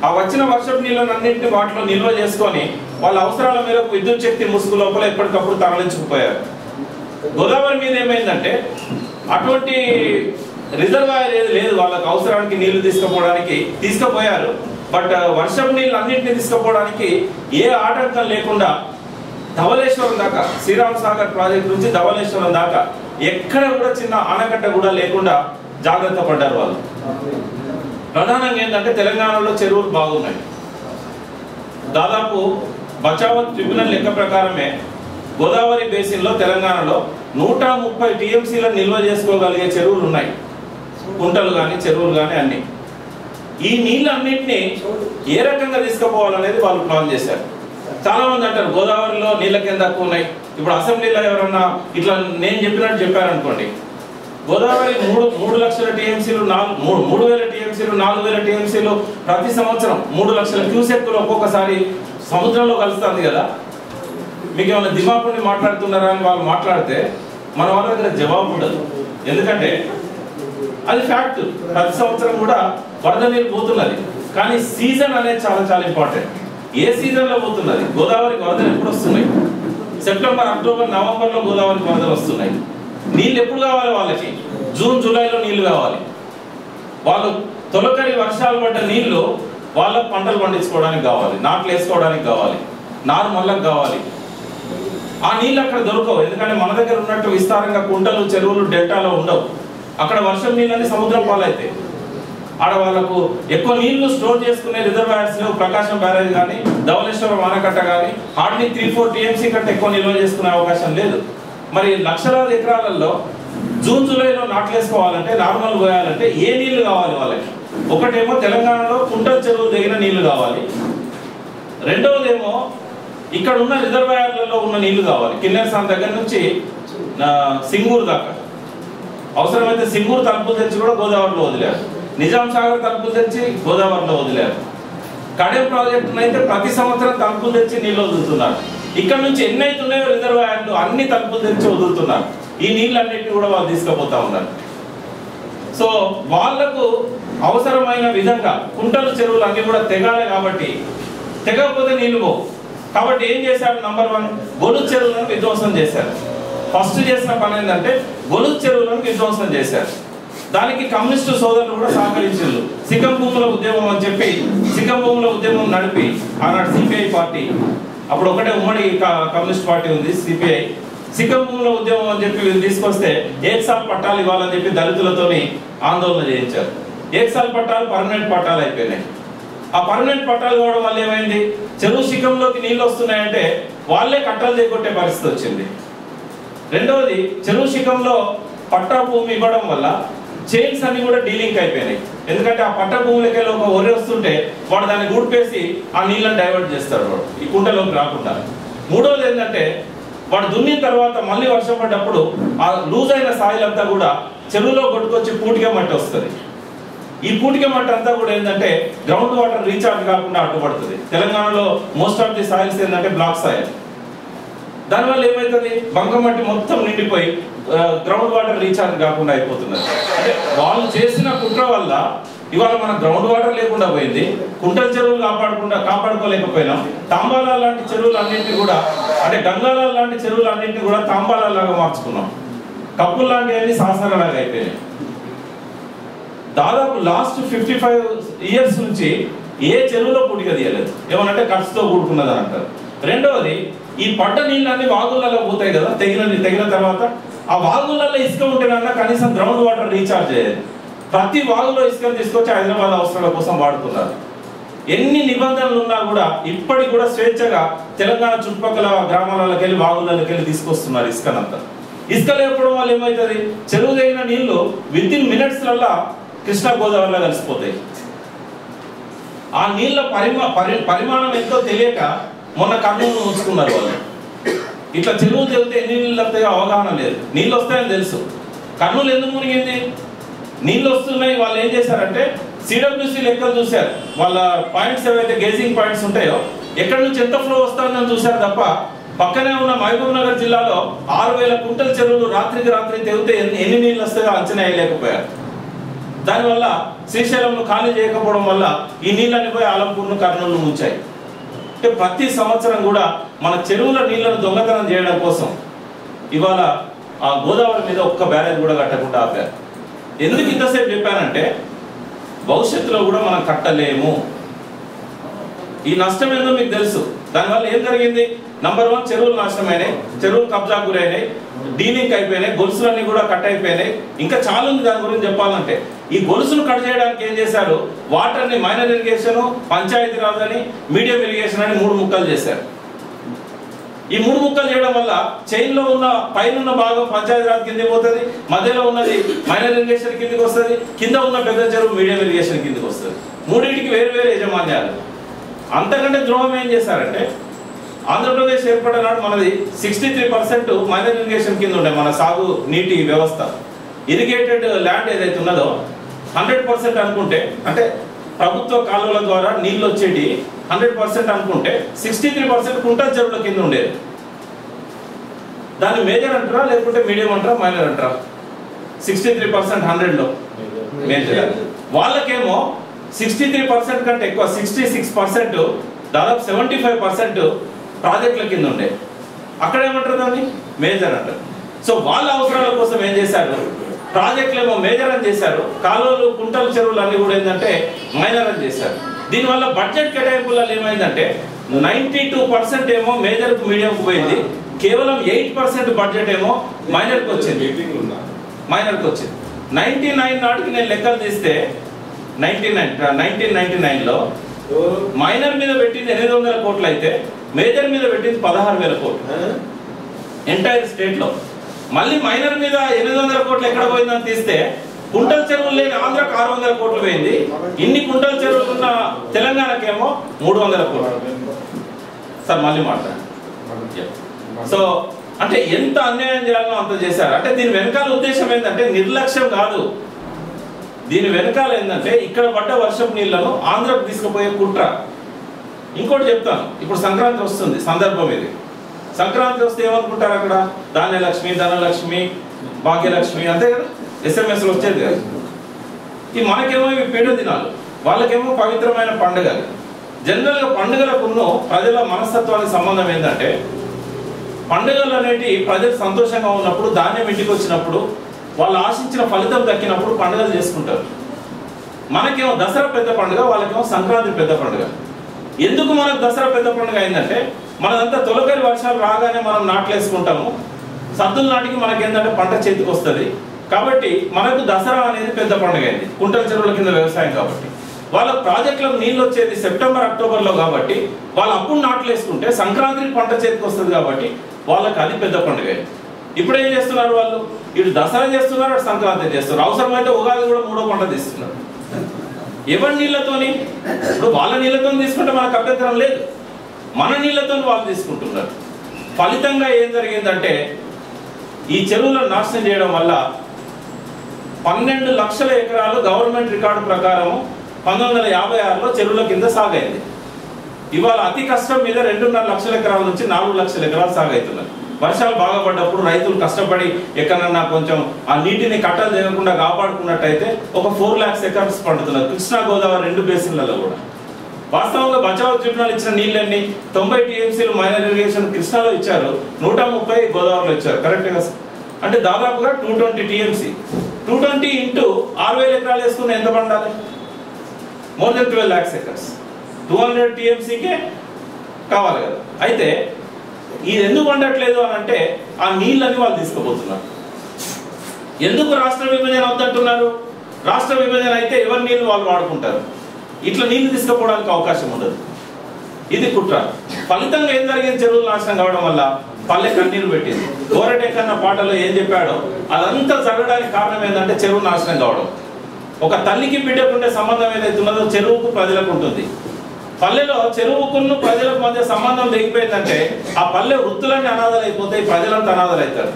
ఆ వచ్చిన వర్షపు నీళ్ళను అన్నింటినీ వాటిలో నిల్వ చేసుకొని వాళ్ళ అవసరాల మేరకు విద్యుత్ శక్తి ముసుగు లోపల ఎప్పటికప్పుడు తరలించుకుపోయారు. గోదావరి మీద ఏమైందంటే అటువంటి రిజర్వాయర్ ఏది లేదు, వాళ్ళకి అవసరానికి నీళ్లు తీసుకుపోయారు. బట్ వర్షపు నీళ్ళు అన్నింటినీ తీసుకుపోవడానికి ఏ ఆటంకం లేకుండా ధవళేశ్వరం దాకా, శ్రీరామ్ సాగర్ ప్రాజెక్ట్ నుంచి ధవళేశ్వరం దాకా ఎక్కడ కూడా చిన్న ఆనకట్ట కూడా లేకుండా జాగ్రత్త పడ్డారు వాళ్ళు. ప్రధానంగా ఏంటంటే తెలంగాణలో చెరువులు బాగున్నాయి. దాదాపు బచావత్ ట్రిబ్యునల్ లెక్క ప్రకారమే గోదావరి బేసిన్లో తెలంగాణలో 130 టీఎంసీలను నిల్వ చేసుకోగలిగే చెరువులు ఉన్నాయి. కుంటలు కానీ, చెరువులు కానీ అన్ని. ఈ నీళ్ళన్నింటినీ ఏ రకంగా తీసుకుపోవాలనేది వాళ్ళు ప్లాన్ చేశారు. చాలా మంది అంటారు గోదావరిలో నీళ్ళ కింద తక్కువ ఉన్నాయి. ఇప్పుడు అసెంబ్లీలో ఎవరన్నా ఇట్లా నేను చెప్పినట్టు చెప్పారనుకోండి, గోదావరి 3 లక్షల టీఎంసీలు, 3,000 టీఎంసీలు, 4,000 టీఎంసీలు ప్రతి సంవత్సరం 3 లక్షల క్యూసెక్లు ఒక్కొక్కసారి సముద్రంలో కలుస్తుంది కదా. మీకు ఏమైనా దిమాపుని మాట్లాడుతున్నారా అని వాళ్ళు మాట్లాడితే మన వాళ్ళ దగ్గర జవాబు ఉండదు. ఎందుకంటే అది ఫ్యాక్ట్. ప్రతి సంవత్సరం కూడా వరద నీరు పోతున్నది. కానీ సీజన్ అనేది చాలా చాలా ఇంపార్టెంట్. ఏ సీజన్లో పోతున్నది? గోదావరికి వరదలు ఎప్పుడు వస్తున్నాయి? సెప్టెంబర్, అక్టోబర్, నవంబర్లో గోదావరికి వరదలు వస్తున్నాయి. నీళ్ళు ఎప్పుడు కావాలి వాళ్ళకి? జూన్, జూలైలో నీళ్లు కావాలి. వాళ్ళు తొలకరి వర్షాలు పడ్డ నీళ్లు వాళ్ళ పంటలు పండించుకోవడానికి కావాలి, నాట్లు వేసుకోవడానికి కావాలి, నార్మల్లకు కావాలి. ఆ నీళ్ళు అక్కడ దొరకవు. ఎందుకంటే మన దగ్గర ఉన్నట్టు విస్తారంగా కుంటలు, చెరువులు, డెల్టాలో ఉండవు. అక్కడ వర్షం నీళ్ళని సముద్రం పాలైతే ఆడ వాళ్ళకు ఎక్కువ నీళ్లు స్టోర్ చేసుకునే రిజర్వాయర్స్ లేవు. ప్రకాశం బ్యారేజ్ కానీ, ధవళేశ్వరం ఆనకట్ట కానీ హార్డ్లీ 3-4 టీఎంసీ కంటే ఎక్కువ నిల్వ చేసుకునే అవకాశం లేదు. మరి లక్షలాది ఎకరాలలో జూన్, జూలైలో నాట్లు వేసుకోవాలంటే, నార్మల్ పోయాలంటే ఏ నీళ్లు కావాలి వాళ్ళకి? ఒకటేమో తెలంగాణలో కుంటల చెరువు దగ్గర నీళ్లు కావాలి. రెండవదేమో ఇక్కడ ఉన్న రిజర్వాయర్లలో ఉన్న నీళ్లు కావాలి. కిన్నెరసాన్ దగ్గర నుంచి సింగూరు దాకా. అవసరమైతే సింగూరు తలుపులు తెచ్చి కూడా గోదావరిలో వదిలేరు. నిజాం సాగర్ తలుపులు తెచ్చి గోదావరిలో వదిలేరు. కడెం ప్రాజెక్టును అయితే ప్రతి సంవత్సరం తలుపులు తెచ్చి నీళ్ళు వదులుతున్నారు. ఇక్కడ నుంచి ఎన్నైతున్నాయో రిజర్వాయర్లు అన్ని తలుపులు తెచ్చి వదులుతున్నారు. ఈ నీళ్ళన్నింటినీ కూడా వాళ్ళు తీసుకుపోతా ఉన్నారు. సో వాళ్లకు అవసరమైన విధంగా కుంటలు చెరువులు అన్ని కూడా తెగాలి కాబట్టి తెగకపోతే నీళ్లు పోవు కాబట్టి ఏం చేశారు నంబర్ 1 గొలుసు చెరువులను విధ్వంసం చేశారు. ఫస్ట్ చేసిన పని ఏంటంటే గొలుసు చెరువులను విధ్వంసం చేశారు. దానికి కమ్యూనిస్టు సోదరులు కూడా సహకరించారు. సిక్కం భూముల ఉద్యమం అని చెప్పి సిక్కం భూముల ఉద్యమం నడిపి ఆనాడు సిపిఐ పార్టీ అప్పుడు ఒకటే ఉమ్మడి కమ్యూనిస్ట్ పార్టీ ఉంది సిపిఐ సిక్కం భూముల ఉద్యమం అని చెప్పి వీళ్ళు తీసుకొస్తే ఏక్సాల్ పట్టాలు ఇవ్వాలని చెప్పి దళితులతోని ఆందోళన చేయించారు. ఏక్సాల్ పట్టాలు పర్మనెంట్ పట్టాలు అయిపోయినాయి. ఆ పర్మనెంట్ పట్టాలు కావడం వల్ల ఏమైంది చెరువు శిఖంలోకి నీళ్ళు వస్తున్నాయంటే వాళ్ళే కట్టలు చేకొట్టే పరిస్థితి వచ్చింది. రెండవది చెరువు శిఖంలో పట్టా భూమి ఇవ్వడం వల్ల చైన్స్ అన్ని కూడా డీలింక్ అయిపోయినాయి. ఎందుకంటే ఆ పట్ట భూములకి ఒక ఒరి వస్తుంటే వాడు దాన్ని గుడిపేసి ఆ నీళ్ళని డైవర్ట్ చేస్తాడు వాడు ఈ కుంటలోకి రాకుండా. మూడవది ఏంటంటే వాడు దున్నిన తర్వాత మళ్ళీ వర్షం పడ్డప్పుడు ఆ లూజ్ అయిన సాయిల్ అంతా కూడా చెరువులో కొట్టుకొచ్చి పూటిగా మట్టి వస్తుంది. ఈ పూటిక మట్టి అంతా కూడా ఏంటంటే గ్రౌండ్ వాటర్ రీఛార్జ్ కాకుండా అడ్డుపడుతుంది. తెలంగాణలో మోస్ట్ ఆఫ్ ది సాయిల్స్ ఏంటంటే బ్లాక్ సాయిల్. దానివల్ల ఏమవుతుంది బంకమట్టి మొత్తం నిండిపోయి గ్రౌండ్ వాటర్ రీఛార్జ్ కాకుండా అయిపోతున్నారు. అంటే వాళ్ళు చేసిన కుట్ర వల్ల ఇవాళ మన గ్రౌండ్ వాటర్ లేకుండా పోయింది. కుంటల చెరువులు కాపాడుకోలేకపోయినాం. తాంబాల లాంటి చెరువులు అన్నింటినీ కూడా అంటే గంగాల లాంటి చెరువులు అన్నింటినీ కూడా తాంబాలలాగా మార్చుకున్నాం. కప్పులు లాంటివన్నీ సాసనలాగా అయిపోయినాయి. దాదాపు లాస్ట్ 55 ఇయర్స్ నుంచి ఏ చెరువులో పుట్టిక తీయలేదు. ఏమనంటే ఖర్చుతో కూడుకున్నదని అంటారు. రెండవది ఈ పడ్డ నీళ్ళన్నీ వాగులలో పోతాయి కదా తెగిన తర్వాత ఆ వాగులలో ఇసుక ఉంటేనన్నా కనీసం గ్రౌండ్ వాటర్ రీఛార్జ్ అయ్యేది. ప్రతి వాగులో ఇసుకను తీసుకొచ్చి హైదరాబాద్ అవసరాల కోసం వాడుతున్నారు. ఎన్ని నిబంధనలు ఉన్నా కూడా ఇప్పటికి కూడా స్వేచ్ఛగా తెలంగాణ చుట్టుపక్కల గ్రామాలకి వెళ్ళి వాగులకి వెళ్ళి తీసుకొస్తున్నారు ఇసుకనంతా. ఇసుక లేకపోవడం వల్ల ఏమవుతుంది చెరువు తగిన నీళ్లు వితిన్ మినిట్స్లల్లా కృష్ణా గోదావరిలో కలిసిపోతాయి. ఆ నీళ్ళ పరిమాణం ఎంతో తెలియక మొన్న కర్నూలు ఉంచుకున్నారు వాళ్ళు. ఇట్లా చెరువు తెగితే ఎన్ని నీళ్ళు వస్తాయో అవగాహన లేదు. నీళ్ళు వస్తాయని తెలుసు. కర్నూలు ఎందుకు మునిగింది నీళ్ళు వస్తున్నాయి. వాళ్ళు ఏం చేశారంటే సిడబ్ల్యూసి లెక్కలు చూశారు. వాళ్ళ పాయింట్స్ ఏవైతే గేజింగ్ పాయింట్స్ ఉంటాయో ఎక్కడి నుంచి ఎంత ఫ్లో వస్తుందని చూశారు తప్ప పక్కనే ఉన్న మహబూబ్ నగర్ జిల్లాలో 6000 కుంటల చెరువులు రాత్రికి రాత్రి తెగితే ఎన్ని నీళ్ళు వస్తాయో అంచనా వేయలేకపోయారు. దానివల్ల శ్రీశైలంను ఖాళీ చేయకపోవడం వల్ల ఈ నీళ్ళని పోయి ఆలంపూర్ను కర్నూలు ముంచాయి. అంటే ప్రతి సంవత్సరం కూడా మన చెరువుల నీళ్లను దొంగతనం చేయడం కోసం ఇవాళ ఆ గోదావరి మీద ఒక్క బ్యారేజ్ కూడా కట్టకుండా ఆపారు. ఎందుకు ఇంతసేపు చెప్పానంటే భవిష్యత్తులో కూడా మనం కట్టలేము. ఈ నష్టం ఏందో మీకు తెలుసు. దానివల్ల ఏం జరిగింది నంబర్ 1 చెరువులు నాశనమైనాయి, చెరువులు కబ్జా గురైనాయి, డీలింక్ అయిపోయినాయి, గొలుసులన్నీ కూడా కట్ అయిపోయినాయి. ఇంకా చాలా ఉంది దాని గురించి చెప్పాలంటే. ఈ గొలుసును కట్ చేయడానికి ఏం చేశారు వాటర్ ని మైనర్ ఇరిగేషన్ పంచాయతీ రాజ్ అని మీడియం ఇరిగేషన్ అని 3 ముక్కలు చేశారు. ఈ 3 ముక్కలు చేయడం వల్ల చైన్ లో ఉన్న పైన ఉన్న భాగం పంచాయతీ రాజ్ కిందకి పోతుంది, మధ్యలో ఉన్నది మైనర్ ఇరిగేషన్ కిందకి వస్తుంది, కింద ఉన్న పెద్ద చెరువు మీడియం ఇరిగేషన్ కిందకి వస్తుంది. మూడింటికి వేరు వేరు యజమాన్యాలు. అంతకంటే ద్రోహం ఏం చేశారంటే ఆంధ్రప్రదేశ్ ఏర్పడినాడు మనది 63% మైనర్ ఇరిగేషన్ కింద ఉండే మన సాగు నీటి వ్యవస్థ. ఇరిగేటెడ్ ల్యాండ్ ఏదైతే ఉన్నదో 100% అనుకుంటే అంటే ప్రభుత్వ కాలువల ద్వారా నీళ్ళు వచ్చేటి 100% అనుకుంటే 63% కుంటల చెరువుల కింద ఉండేది. దాన్ని మేజర్ అంటారా లేకుంటే మీడియం అంటారా మైనర్ అంటారా? 63% 100లో మేజర్. వాళ్ళకేమో 63% కంటే ఎక్కువ 66% దాదాపు 75% ప్రాజెక్టుల కింద ఉండే. అక్కడ ఏమంటారు దాన్ని మేజర్ అంటారు. సో వాళ్ళ అవసరాల కోసం ఏం చేశారు ప్రాజెక్టులు ఏమో మేజర్ అని చేశారు, కాలువలు కుంటల చెరువులు అన్ని కూడా ఏంటంటే మైనర్ అని చేశారు. దీనివల్ల బడ్జెట్ కేటాయింపులలో ఏమైందంటే 92% ఏమో మేజర్ కు మీడియం కు పోయింది, కేవలం 8% బడ్జెట్ ఏమో మైనర్ కు వచ్చింది. 99 నాటికి నేను లెక్కలు తీస్తే 1999లో మైనర్ మీద పెట్టింది 800 కోట్లు అయితే మేజర్ మీద పెట్టింది 16,000 కోట్లు ఎంటైర్ స్టేట్ లో. మళ్ళీ మైనర్ మీద 800 కోట్లు ఎక్కడ పోయిందని తీస్తే కుంటల చెరువులు లేని ఆంధ్రకు 600 కోట్లు పోయింది. ఇన్ని కుంటల చెరువులు ఉన్న తెలంగాణకేమో 300 కోట్లు. సార్ మళ్ళీ మాట్లాడండి. సో అంటే ఎంత అన్యాయం చేయాలో అంత చేశారు. అంటే దీని వెనకాల ఉద్దేశం ఏంటంటే నిర్లక్ష్యం కాదు. దీని వెనకాల ఏంటంటే ఇక్కడ పడ్డ వర్షపు నీళ్లను ఆంధ్రకు తీసుకుపోయే కుట్ర. ఇంకోటి చెప్తాను, ఇప్పుడు సంక్రాంతి వస్తుంది, సందర్భం ఇది. సంక్రాంతి వస్తే ఏమనుకుంటారు అక్కడ ధాన్యలక్ష్మి, ధనలక్ష్మి, భాగ్యలక్ష్మి అంతే కదా, SMS లో వచ్చేది కదా. ఈ మనకేమో ఇవి పీడ దినాలు, వాళ్ళకేమో పవిత్రమైన పండుగలు. జనరల్గా పండుగలకు ప్రజల మనస్తత్వానికి సంబంధం ఏంటంటే, పండుగలు అనేటి ప్రజలు సంతోషంగా ఉన్నప్పుడు, ధాన్యం ఇంటికి వచ్చినప్పుడు, వాళ్ళు ఆశించిన ఫలితం దక్కినప్పుడు పండుగలు చేసుకుంటారు. మనకేమో దసరా పెద్ద పండుగ, వాళ్ళకేమో సంక్రాంతి పెద్ద పండుగ. ఎందుకు మనకు దసరా పెద్ద పండుగ అయిందంటే, మనదంతా తొలకరి వర్షాలు రాగానే మనం నాట్లేసుకుంటాము, సద్దుల నాటికి మనకేంటంటే పంట చేతికి వస్తుంది. కాబట్టి మనకు దసరా అనేది పెద్ద పండుగ అయింది, కుంటల చెరువుల కింద వ్యవసాయం. కాబట్టి వాళ్ళ ప్రాజెక్టులకు నీళ్ళు వచ్చేది సెప్టెంబర్ అక్టోబర్లో, కాబట్టి వాళ్ళు అప్పుడు నాట్లేసుకుంటే సంక్రాంతికి పంట చేతికి వస్తుంది. కాబట్టి వాళ్ళకి అది పెద్ద పండుగ అయింది. ఇప్పుడు ఏం చేస్తున్నారు వాళ్ళు? ఇటు దసరా చేస్తున్నారు, అటు సంక్రాంతి చేస్తున్నారు. అవసరమైతే ఉగాది కూడా 3వ పంట తీస్తున్నారు. ఎవరి నీళ్లతోని? ఇప్పుడు వాళ్ళ నీళ్లతో తీసుకుంటే మనకు అభ్యంతరం లేదు, మన నీళ్లతో వాళ్ళు తీసుకుంటున్నారు. ఫలితంగా ఏం జరిగిందంటే, ఈ చెరువులను నాశనం చేయడం వల్ల 12 లక్షల ఎకరాలు గవర్నమెంట్ రికార్డు ప్రకారం 1956లో చెరువుల కింద సాగైంది. ఇవాళ అతి కష్టం మీద 2.5 లక్షల ఎకరాల నుంచి 4 లక్షల ఎకరాలు సాగవుతున్నారు. వర్షాలు బాగా పడ్డప్పుడు రైతులు కష్టపడి ఎక్కడన్నా కొంచెం ఆ నీటిని కట్టలు చేయకుండా కాపాడుకున్నట్టయితే ఒక 4 lakhs ఎకర్స్ పండుతున్నారు. కృష్ణా గోదావరి 2 బేసిన్లలో కూడా. వాస్తవంగా బచావ్ ట్రిబ్యునల్ ఇచ్చిన నీళ్ళన్నీ 90 TMCలు మైనర్ ఇరిగేషన్ కృష్ణాలో ఇచ్చారు, 130 గోదావరిలో ఇచ్చారు. కరెక్ట్గా అంటే దాదాపుగా 220 TMC. 220 ఇంటూ 6,000 ఎకరాలు వేసుకుని ఎంత పండాలి? More than 12 lakhs acres. 200 TMCకే కావాలి కదా. అయితే ఇది ఎందుకు పండట్లేదు అని అంటే, ఆ నీళ్ళని వాళ్ళు తీసుకుపోతున్నారు. ఎందుకు రాష్ట్ర విభజన వద్దంటున్నారు? రాష్ట్ర విభజన అయితే ఎవరి నీళ్ళు వాళ్ళు వాడుకుంటారు, ఇట్లా నీళ్లు తీసుకుపోవడానికి అవకాశం ఉండదు. ఇది కుట్ర. ఫలితంగా ఏం జరిగింది? చెరువులు నాశనం కావడం వల్ల పల్లె కన్నీరు పెట్టింది. గోరటెక్కన్న పాటలో ఏం చెప్పాడో అదంతా జరగడానికి కారణం ఏంటంటే చెరువు నాశనం కావడం. ఒక తల్లికి బిడ్డకుండే సంబంధం ఏదైతే ఉన్నదో చెరువుకు ప్రజలకు ఉంటుంది. పల్లెలో చెరువుకున్న ప్రజలకు మధ్య సంబంధం లేకపోయిందంటే ఆ పల్లె వృత్తులన్నీ అనాథలు అయిపోతాయి, ప్రజలంతా అనాథలు అవుతారు.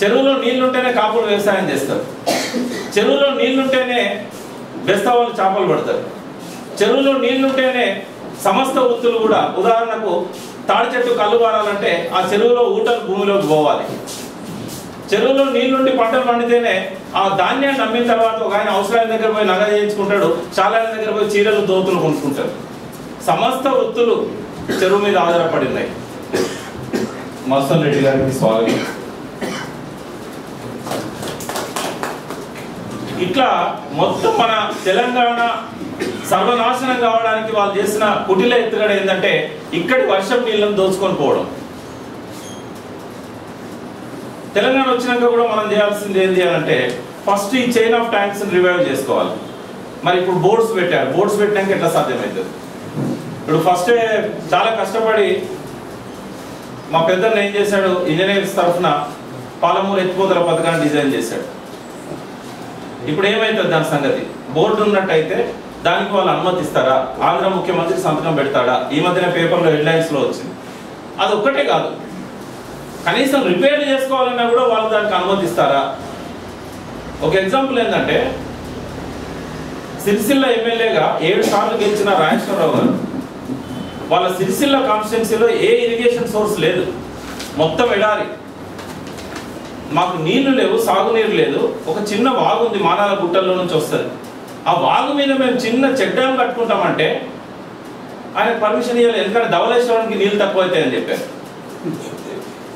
చెరువులో నీళ్లుంటేనే కాపులు వ్యవసాయం చేస్తారు, చెరువులో నీళ్లుంటేనే బెస్తవాళ్ళు చేపలు పడతారు, చెరువులో నీళ్లుంటేనే సమస్త వృత్తులు కూడా. ఉదాహరణకు తాడి చెట్టు కళ్ళు పారాలంటే ఆ చెరువులో ఊటలు భూమిలోకి పోవాలి. చెరువులో నీళ్లుండి పంటలు పండితేనే ఆ ధాన్యాన్ని అమ్మిన తర్వాత ఒక ఆయన అవసరాల దగ్గర పోయి నగ చేయించుకుంటాడు, చాలా దగ్గర పోయి చీరలు దోతులు కొనుక్కుంటారు. సమస్త వృత్తులు చెరువు మీద ఆధారపడి ఉన్నాయి. మత్స్యం రెడ్డి గారికి స్వాగతం. ఇట్లా మొత్తం మన తెలంగాణ సర్వనాశనం కావడానికి వాళ్ళు చేసిన కుటిల ఎత్తుగడ ఏంటంటే, ఇక్కడి వర్షం నీళ్ళను దోచుకొని పోవడం. తెలంగాణ వచ్చినాక కూడా మనం చేయాల్సింది ఏంటి అంటే, ఫస్ట్ ఈ చైన్ ఆఫ్ ట్యాంక్స్ రివైవ్ చేసుకోవాలి. మరి ఇప్పుడు బోర్డ్స్ పెట్టారు, బోర్డ్స్ పెట్టినాక ఎట్లా సాధ్యమవుతుంది? ఇప్పుడు ఫస్టే చాలా కష్టపడి మా పెద్దన్న ఏం చేశాడు, ఇంజనీర్స్ తరఫున పాలమూరు ఎత్తిపోతల పథకాన్ని డిజైన్ చేశాడు. ఇప్పుడు ఏమైతుంది దాని సంగతి? బోర్డు ఉన్నట్టయితే దానికి వాళ్ళు అనుమతిస్తారా? ఆంధ్ర ముఖ్యమంత్రి సంతకం పెడతాడా? ఈ మధ్యన పేపర్లో హెడ్లైన్స్లో వచ్చింది. అది ఒక్కటే కాదు, కనీసం రిపేర్ చేసుకోవాలన్నా కూడా వాళ్ళు దానికి అనుమతిస్తారా? ఒక ఎగ్జాంపుల్ ఏంటంటే, సిరిసిల్ల ఎమ్మెల్యేగా 7 సార్లు గెలిచిన రాజేశ్వరరావు గారు వాళ్ళ సిరిసిల్ల కాన్స్టిట్యున్సీలో ఏ ఇరిగేషన్ సోర్స్ లేదు, మొత్తం ఎడారి, మాకు నీళ్లు లేవు, సాగునీరు లేదు. ఒక చిన్న వాగు ఉంది, మానాల గుట్టల్లో నుంచి వస్తుంది. ఆ వాగు మీద మేము చిన్న చెక్ డ్యామ్ కట్టుకుంటామంటే ఆయనకు పర్మిషన్ ఇవ్వలేదు, ఎందుకంటే ధవళేశ్వరానికి నీళ్ళు తక్కువ అవుతాయని చెప్పారు.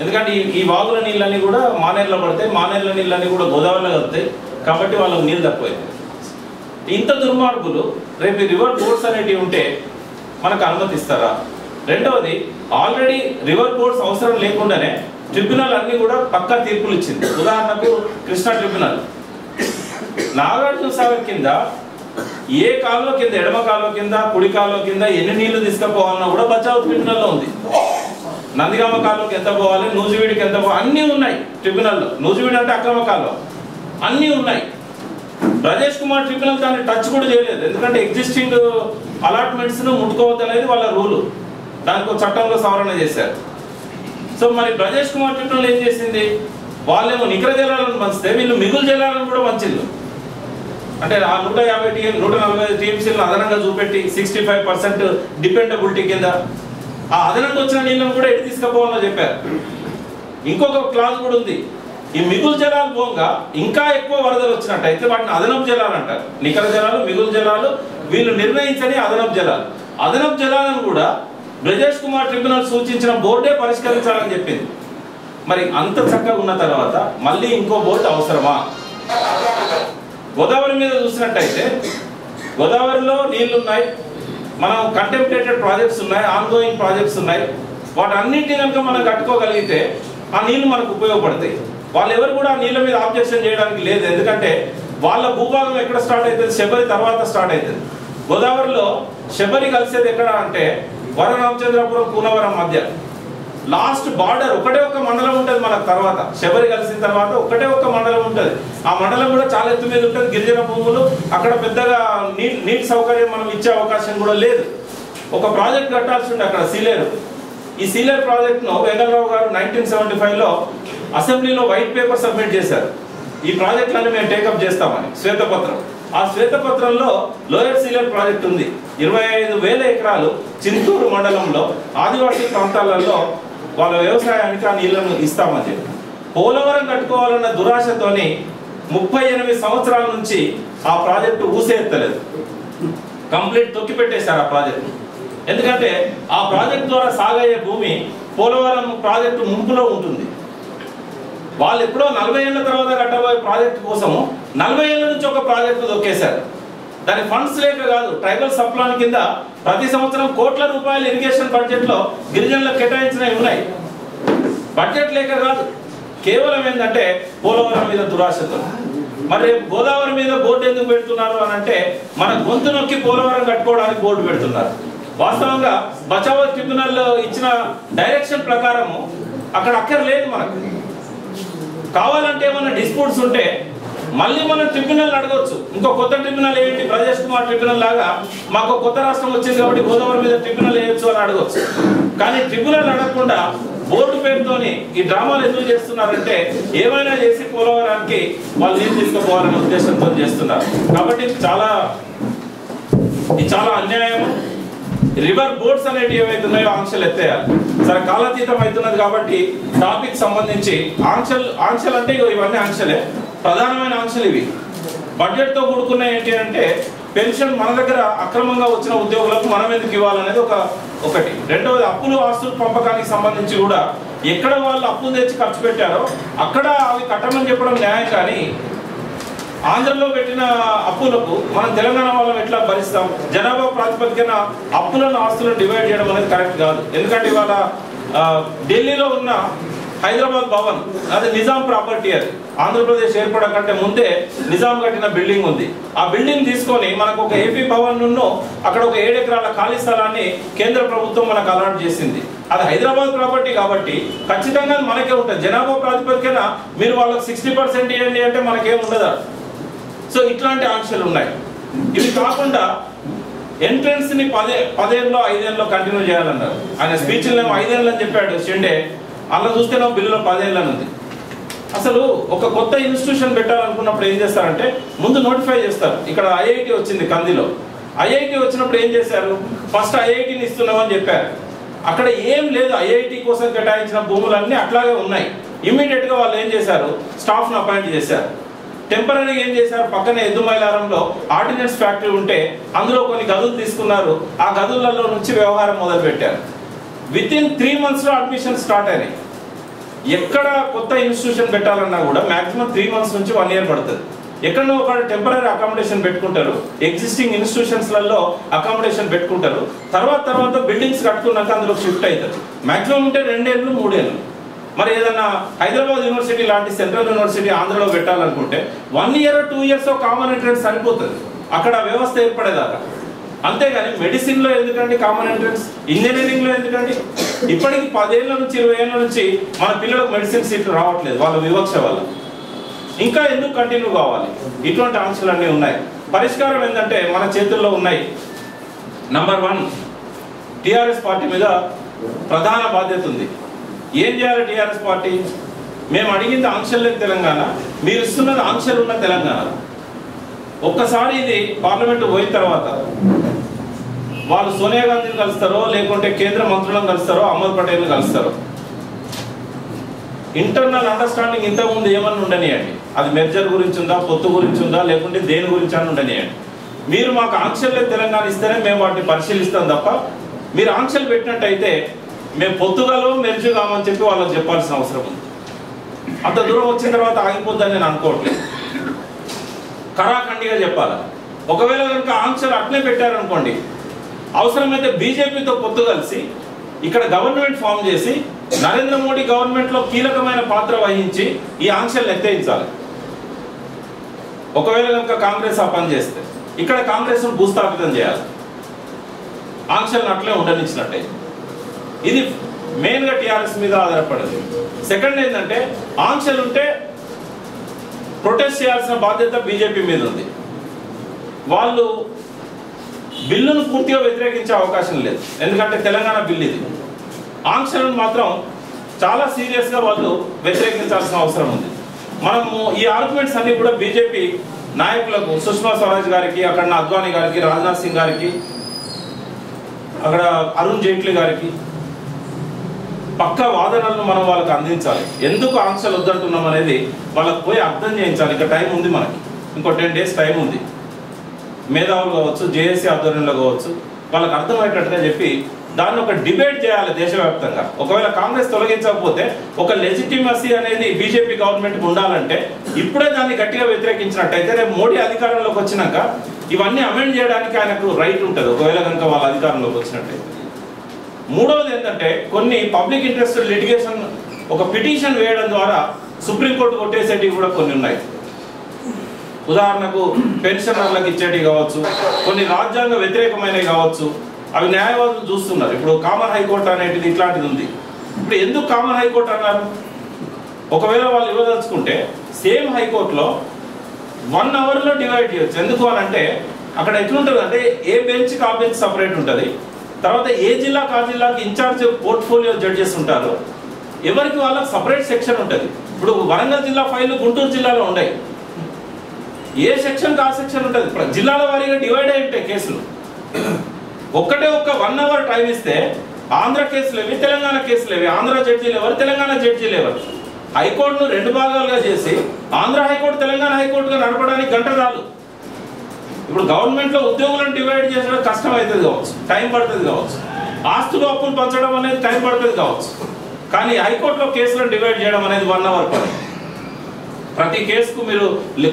ఎందుకంటే ఈ వాగుల నీళ్ళన్నీ కూడా మానేరులో పడతాయి, మానేరుల నీళ్ళన్నీ కూడా గోదావరిలో కలుగుతాయి, కాబట్టి వాళ్ళకు నీళ్ళు తక్కువ అవుతాయి. ఇంత దుర్మార్గులు రేపు రివర్ బోర్డ్స్ అనేటివి ఉంటే మనకు అనుమతిస్తారా? రెండవది, ఆల్రెడీ రివర్ బోర్డ్స్ అవసరం లేకుండానే ట్రిబ్యునల్ అన్ని కూడా పక్కా తీర్పులు ఇచ్చింది. ఉదాహరణకు కృష్ణా ట్రిబ్యునల్ నాగార్జున సాగర్ కింద ఏ కాలువ కింద, ఎడమ కాలువ కింద, కుడి కాలువ కింద ఎన్ని నీళ్లు తీసుకుపోవాలన్నా కూడా బచావ్ ట్రిబ్యునల్లో ఉంది. నందిగామ కాలువకి ఎంత పోవాలి, నూజివీడికి ఎంత పోవాలి, అన్నీ ఉన్నాయి ట్రిబ్యునల్లో. నూజివీడి అంటే అక్రమ కాలువ, అన్నీ ఉన్నాయి. రాజేష్ కుమార్ ట్రిబ్యునల్ దాన్ని టచ్ కూడా చేయలేదు, ఎందుకంటే ఎగ్జిస్టింగ్ అలాట్మెంట్స్ ను ముట్టుకోవద్దు అనేది వాళ్ళ రూలు. దానికి ఒక చట్టంలో సవరణ చేశారు. సో మరి రాజేష్ కుమార్ ట్రిబ్యునల్ ఏం చేసింది? వాళ్ళేమో నికర జలాలను పంచితే వీళ్ళు మిగులు జలాలను కూడా పంచిళ్ళు. అంటే ఆ 140 TMCలను అదనంగా చూపెట్టి 65% డిపెండబిలిటీ కింద ఆ అదనంగా వచ్చిన నీళ్ళను కూడా ఎటు తీసుకుపోవాలో చెప్పారు. ఇంకొక క్లాజ్ కూడా ఉంది, ఈ మిగులు జలాలు పోగా ఇంకా ఎక్కువ వరదలు వచ్చినట్టయితే వాటిని అదనపు జలాలు అంటారు. నికర జలాలు, మిగులు జలాలు వీళ్ళు నిర్ణయించని అదనపు జలాలు. అదనపు జలాలను కూడా బ్రజేష్ కుమార్ ట్రిబ్యునల్ సూచించిన బోర్డే పరిష్కరించాలని చెప్పింది. మరి అంత చక్కగా ఉన్న తర్వాత మళ్ళీ ఇంకో బోర్డు అవసరమా? గోదావరి మీద చూసినట్టయితే గోదావరిలో నీళ్లు ఉన్నాయి, మనం కంటెంప్లేటెడ్ ప్రాజెక్ట్స్ ఉన్నాయి, ఆన్గోయింగ్ ప్రాజెక్ట్స్ ఉన్నాయి. వాటన్నింటినీ కనుక మనం కట్టుకోగలిగితే ఆ నీళ్లు మనకు ఉపయోగపడతాయి. వాళ్ళు ఎవరు కూడా ఆ నీళ్ళ మీద ఆబ్జెక్షన్ చేయడానికి లేదు. ఎందుకంటే వాళ్ళ భూభాగం ఎక్కడ స్టార్ట్ అవుతుంది? శబరి తర్వాత స్టార్ట్ అవుతుంది. గోదావరిలో శబరి కలిసేది ఎక్కడ అంటే వరరామచంద్రపురం, కూనవరం మధ్య లాస్ట్ బార్డర్ ఒకటే ఒక మండలం ఉంటుంది మనకు. తర్వాత శబరి కలిసిన తర్వాత ఒకటే ఒక మండలం ఉంటుంది. ఆ మండలం కూడా చాలా ఎత్తు మీద ఉంటుంది, గిరిజన భూములు. అక్కడ పెద్దగా నీటి సౌకర్యం మనం ఇచ్చే అవకాశం కూడా లేదు. ఒక ప్రాజెక్ట్ కట్టాల్సి ఉండే అక్కడ సీలేరు. ఈ సీలేరు ప్రాజెక్ట్ను వెంగళరావు గారు 1975లో అసెంబ్లీలో వైట్ పేపర్ సబ్మిట్ చేశారు. ఈ ప్రాజెక్టులను మేము టేకప్ చేస్తామని శ్వేతపత్రం. ఆ శ్వేతపత్రంలో లోయర్ సీలేరు ప్రాజెక్ట్ ఉంది. 25,000 ఎకరాలు చింతూరు మండలంలో ఆదివాసీ ప్రాంతాలలో వాళ్ళ వ్యవసాయానికి ఆ నీళ్లను ఇస్తామని చెప్పి పోలవరం కట్టుకోవాలన్న దురాశతోని 38 సంవత్సరాల నుంచి ఆ ప్రాజెక్టు ఊసేత్తలేదు. కంప్లీట్ తొక్కిపెట్టేశారు ఆ ప్రాజెక్టు. ఎందుకంటే ఆ ప్రాజెక్టు ద్వారా సాగయ్యే భూమి పోలవరం ప్రాజెక్టు ముంపులో ఉంటుంది. వాళ్ళు ఎప్పుడో 40 ఏళ్ల తర్వాత కట్టబోయే ప్రాజెక్టు కోసము 40 ఏళ్ల నుంచి ఒక ప్రాజెక్టు దొక్కేశారు. దాని ఫండ్స్ లేక కాదు, ట్రైబల్ సప్లాన్ కింద ప్రతి సంవత్సరం కోట్ల రూపాయలు ఇరిగేషన్ బడ్జెట్ లో గిరిజనులకు కేటాయించినవి ఉన్నాయి. బడ్జెట్ లేక కాదు, కేవలం ఏంటంటే పోలవరం మీద దురాశతో. మరి గోదావరి మీద బోర్డు ఎందుకు పెడుతున్నారు అని అంటే మన గొంతు నొక్కి పోలవరం కట్టుకోవడానికి బోర్డు పెడుతున్నారు. వాస్తవంగా బచావ్ ట్రిబ్యునల్ ఇచ్చిన డైరెక్షన్ ప్రకారము అక్కడ అక్కర్లేదు. మనకు కావాలంటే ఏమన్నా డిస్ప్యూట్స్ ఉంటే మళ్ళీ మనం ట్రిబ్యునల్ అడగవచ్చు. ఇంకో కొత్త ట్రిబ్యునల్ ఏంటి, బ్రజేష్ కుమార్ ట్రిబ్యునల్ లాగా మాకు కొత్త రాష్ట్రం వచ్చింది కాబట్టి గోదావరి మీద ట్రిబ్యునల్ వేయొచ్చు అని అడగవచ్చు. కానీ ట్రిబ్యునల్ అడగకుండా బోర్డు పేరుతోని ఈ డ్రామాలు ఎందుకు చేస్తున్నారంటే ఏమైనా చేసి పోలవరానికి వాళ్ళు నీళ్ళు తీసుకుపోవాలనే ఉద్దేశంతో చేస్తున్నారు. కాబట్టి ఇది చాలా అన్యాయం. రివర్ బోర్డ్స్ అనేటివి ఏవైతే ఉన్నాయో ఆంక్షలు ఎత్తేయాలి. సరే కాలాతీతం అవుతున్నది కాబట్టి టాపిక్ సంబంధించి ఆంక్షలు అంటే ఇవన్నీ ఆంక్షలే, ప్రధానమైన ఆంక్షలు ఇవి. బడ్జెట్ తో కూడుకున్న ఏంటి అంటే పెన్షన్ మన దగ్గర అక్రమంగా వచ్చిన ఉద్యోగులకు మనం ఎందుకు ఇవ్వాలనేది ఒకటి. రెండవది అప్పులు ఆస్తుల పంపకానికి సంబంధించి కూడా ఎక్కడ వాళ్ళు అప్పులు తెచ్చి ఖర్చు పెట్టారో అక్కడ అవి కట్టమని చెప్పడం న్యాయం. కానీ ఆంధ్రలో పెట్టిన అప్పులకు మనం తెలంగాణ వాళ్ళం ఎట్లా భరిస్తాం? జనాభా ప్రాతిపదికన అప్పులను ఆస్తులను డివైడ్ చేయడం అనేది కరెక్ట్ కాదు. ఎందుకంటే ఇవాళ ఢిల్లీలో ఉన్న హైదరాబాద్ భవన్ అది నిజాం ప్రాపర్టీ. అది ఆంధ్రప్రదేశ్ ఏర్పడకంటే ముందే నిజాం కట్టిన బిల్డింగ్ ఉంది. ఆ బిల్డింగ్ తీసుకొని మనకు ఒక ఏపీ భవన్ ను అక్కడ ఒక 7 ఎకరాల ఖాళీ స్థలాన్ని కేంద్ర ప్రభుత్వం మనకు అలాట్ చేసింది. అది హైదరాబాద్ ప్రాపర్టీ కాబట్టి ఖచ్చితంగా మనకే ఉంటుంది. జనాభా ప్రాతిపదికన మీరు వాళ్ళకి 60% ఇవ్వండి అంటే మనకేం ఉండదు. సో ఇట్లాంటి ఆంక్షలు ఉన్నాయి. ఇవి కాకుండా ఎంట్రన్స్ ని 10 ఏళ్ళలో 5 ఏళ్ళలో కంటిన్యూ చేయాలన్నారు. ఆయన స్పీచ్ 5 ఏళ్ళు అని చెప్పాడు షెండే. అలా చూస్తే బిల్లులో 10 ఏళ్ళు అని ఉంది. అసలు ఒక కొత్త ఇన్స్టిట్యూషన్ పెట్టాలనుకున్నప్పుడు ఏం చేస్తారంటే ముందు నోటిఫై చేస్తారు. ఇక్కడ ఐఐటి వచ్చింది కందిలో. ఐఐటి వచ్చినప్పుడు ఏం చేశారు? ఫస్ట్ ఐఐటిని ఇస్తున్నామని చెప్పారు. అక్కడ ఏం లేదు. ఐఐటి కోసం కేటాయించిన భూములన్నీ అట్లాగే ఉన్నాయి. ఇమీడియట్ గా వాళ్ళు ఏం చేశారు? స్టాఫ్ ను అపాయింట్ చేశారు. టెంపరీగా ఏం చేశారు? పక్కనే ఎద్దుమైలారంలో ఆర్డినెన్స్ ఫ్యాక్టరీ ఉంటే అందులో కొన్ని గదులు తీసుకున్నారు. ఆ గదులలో నుంచి వ్యవహారం మొదలు పెట్టారు. వితిన్ 3 months లో అడ్మిషన్ స్టార్ట్ అయినాయి. ఎక్కడ కొత్త ఇన్స్టిట్యూషన్ పెట్టాలన్నా కూడా మాక్సిమం 3 months నుంచి 1 year పడుతుంది. ఎక్కడో ఒక టెంపరీ అకామిడేషన్ పెట్టుకుంటారు. ఎగ్జిస్టింగ్ ఇన్స్టిట్యూషన్స్ లలో అకామిడేషన్ పెట్టుకుంటారు. తర్వాత బిల్డింగ్స్ కట్టుకున్నాక అందులో షిఫ్ట్ అవుతారు. మాక్సిమం ఉంటే 2 ఏళ్ళు 3 ఏళ్ళు. మరి ఏదన్నా హైదరాబాద్ యూనివర్సిటీ లాంటి సెంట్రల్ యూనివర్సిటీ ఆంధ్రలో పెట్టాలనుకుంటే 1 year 2 years కామన్ ఎంట్రన్స్ సరిపోతుంది అక్కడ వ్యవస్థ ఏర్పడేదాకా. అంతేగాని మెడిసిన్ లో ఎందుకండి కామన్ ఎంట్రన్స్? ఇంజనీరింగ్ లో ఎందుకండి? ఇప్పటికి 10 ఏళ్ల నుంచి 20 ఏళ్ల నుంచి మన పిల్లలకు మెడిసిన్ సీట్లు రావట్లేదు వాళ్ళ వివక్ష వల్ల. ఇంకా ఎందుకు కంటిన్యూ కావాలి? ఇటువంటి ఆంక్షలు అన్నీ ఉన్నాయి. పరిష్కారం ఏంటంటే మన చేతుల్లో ఉన్నాయి. నంబర్ 1, టిఆర్ఎస్ పార్టీ మీద ప్రధాన బాధ్యత ఉంది. ఏం చేయాలి టిఆర్ఎస్ పార్టీ? మేము అడిగింది ఆంక్షలు లేని తెలంగాణ, మీరు ఇస్తున్నది ఆంక్షలు ఉన్న తెలంగాణ. ఒక్కసారి ఇది పార్లమెంట్ పోయిన తర్వాత వాళ్ళు సోనియా గాంధీని కలుస్తారో లేకుంటే కేంద్ర మంత్రులను కలుస్తారో అహ్మద్ పటేల్ని కలుస్తారో ఇంటర్నల్ అండర్స్టాండింగ్ ఇంతకుముందు ఏమన్నా ఉండనియండి, అది మెర్జర్ గురించి ఉందా, పొత్తు గురించి ఉందా, లేకుంటే దేని గురించి అని ఉండనియండి. మీరు మాకు ఆంక్షలు తెలంగాణ ఇస్తేనే మేము వాటిని పరిశీలిస్తాం తప్ప మీరు ఆంక్షలు పెట్టినట్టయితే మేము పొత్తుగాలో మెర్జు కామని చెప్పి వాళ్ళకి చెప్పాల్సిన అవసరం ఉంది. అంత దూరం వచ్చిన తర్వాత ఆగిపోద్దని నేను అనుకోవట్లేదు, కరాఖండిగా చెప్పాలి. ఒకవేళ కనుక ఆంక్షలు అట్లే పెట్టారనుకోండి, అవసరమైతే బీజేపీతో పొత్తు కలిసి ఇక్కడ గవర్నమెంట్ ఫామ్ చేసి నరేంద్ర మోడీ గవర్నమెంట్లో కీలకమైన పాత్ర వహించి ఈ ఆంక్షలను ఎత్తేయించాలి. ఒకవేళ కనుక కాంగ్రెస్ ఆ పని చేస్తే ఇక్కడ కాంగ్రెస్ను భూస్థాపితం చేయాలి, ఆంక్షలను అట్లే ఉండనిచ్చినట్టే. ఇది మెయిన్గా టీఆర్ఎస్ మీద ఆధారపడదు. సెకండ్ ఏంటంటే ఆంక్షలు ఉంటే ప్రొటెస్ట్ చేయాల్సిన బాధ్యత బీజేపీ మీద ఉంది. వాళ్ళు బిల్లును పూర్తిగా వ్యతిరేకించే అవకాశం లేదు, ఎందుకంటే తెలంగాణ బిల్ ఇది. ఆంక్షలను మాత్రం చాలా సీరియస్గా వాళ్ళు వ్యతిరేకించాల్సిన అవసరం ఉంది. మనము ఈ ఆర్గ్యుమెంట్స్ అన్ని కూడా బీజేపీ నాయకులకు, సుష్మా స్వరాజ్ గారికి, అక్కడ అద్వానీ గారికి, రాజ్నాథ్ సింగ్ గారికి, అక్కడ అరుణ్ జైట్లీ గారికి పక్కా వాదనలను మనం వాళ్ళకి అందించాలి. ఎందుకు ఆంక్షలు వద్దంటున్నాం అనేది వాళ్ళకి పోయి అర్థం చేయించాలి. ఇంకా టైం ఉంది, మనకి ఇంకో 10 days టైం ఉంది. మేధావులు కావచ్చు, జేఏసీ ఆధ్వర్యంలో కావచ్చు, వాళ్ళకి అర్థమయ్యేటట్టుగా చెప్పి దాన్ని ఒక డిబేట్ చేయాలి దేశవ్యాప్తంగా. ఒకవేళ కాంగ్రెస్ తొలగించకపోతే ఒక లెజిటిమసీ అనేది బీజేపీ గవర్నమెంట్కి ఉండాలంటే ఇప్పుడే దాన్ని గట్టిగా వ్యతిరేకించినట్టయితే రేపు మోడీ అధికారంలోకి వచ్చినాక ఇవన్నీ అమెండ్ చేయడానికి ఆయనకు రైట్ ఉంటుంది, ఒకవేళ కనుక వాళ్ళ అధికారంలోకి వచ్చినట్టయితే. మూడవది ఏంటంటే కొన్ని పబ్లిక్ ఇంట్రెస్ట్ లిటిగేషన్ ఒక పిటిషన్ వేయడం ద్వారా సుప్రీంకోర్టు కొట్టేసేటివి కూడా కొన్ని ఉన్నాయి. ఉదాహరణకు పెన్షనర్లకు ఇచ్చేటివి కావచ్చు, కొన్ని రాజ్యాంగ వ్యతిరేకమైనవి కావచ్చు, అవి న్యాయవాదులు చూస్తున్నారు. ఇప్పుడు కామన్ హైకోర్టు అనేటిది ఇట్లాంటిది ఉంది. ఇప్పుడు ఎందుకు కామన్ హైకోర్టు అన్నారు? ఒకవేళ వాళ్ళు ఇవ్వదలుచుకుంటే సేమ్ హైకోర్టులో 1 hourలో డివైడ్ చేయొచ్చు. ఎందుకు అని అంటే అక్కడ ఎట్లుంటుంది అంటే ఏ బెంచ్కి ఆ బెంచ్ సపరేట్ ఉంటుంది, తర్వాత ఏ జిల్లాకు ఆ జిల్లాకి ఇన్ఛార్జ్ పోర్ట్ఫోలియో జడ్జెస్ ఉంటారు, ఎవరికి వాళ్ళకి సపరేట్ సెక్షన్ ఉంటుంది. ఇప్పుడు వరంగల్ జిల్లా ఫైల్ గుంటూరు జిల్లాలో ఉన్నాయి, ఏ సెక్షన్కి ఆ సెక్షన్ ఉంటుంది. జిల్లాల వారీగా డివైడ్ అయి ఉంటాయి కేసులు. ఒక్క 1 hour టైం ఇస్తే ఆంధ్ర కేసులు ఏవి, తెలంగాణ కేసులు ఏవి, ఆంధ్ర జడ్జీలు ఎవరు, తెలంగాణ జడ్జీలు ఎవరు. హైకోర్టును 2 భాగాలుగా చేసి ఆంధ్ర హైకోర్టు తెలంగాణ హైకోర్టుగా నడపడానికి గంట చాలు. ఇప్పుడు గవర్నమెంట్లో ఉద్యోగులను డివైడ్ చేసడం కష్టం అవుతుంది కావచ్చు, టైం పడుతుంది కావచ్చు, ఆస్తులు అప్పులు పంచడం అనేది టైం పడుతుంది కావచ్చు, కానీ హైకోర్టులో కేసులను డివైడ్ చేయడం అనేది 1 hour పడుతుంది. ప్రతి కేసుకు మీరు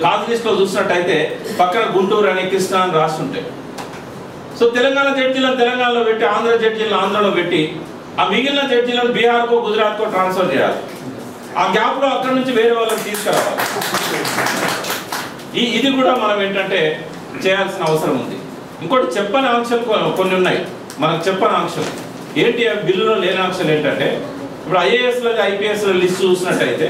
కాజ్ లిస్ట్లో చూసినట్టయితే పక్కన గుంటూరు అని, కృష్ణా అని రాసి ఉంటాయి. సో తెలంగాణ జడ్జీలను తెలంగాణలో పెట్టి ఆంధ్ర జడ్జీలను ఆంధ్రలో పెట్టి ఆ మిగిలిన జడ్జీలను బీహార్కో గుజరాత్కో ట్రాన్స్ఫర్ చేయాలి. ఆ గ్యాప్లో అక్కడి నుంచి వేరే వాళ్ళని తీసుకురావాలి. ఇది కూడా మనం ఏంటంటే చేయాల్సిన అవసరం ఉంది. ఇంకోటి చెప్పని ఆంక్షలు కొన్ని ఉన్నాయి, మనకు చెప్పని ఆంక్షలు ఏంటి, బిల్లులో లేని ఆంక్షలు ఏంటంటే ఇప్పుడు ఐఏఎస్లో ఐపీఎస్లో లిస్ట్ చూసినట్టయితే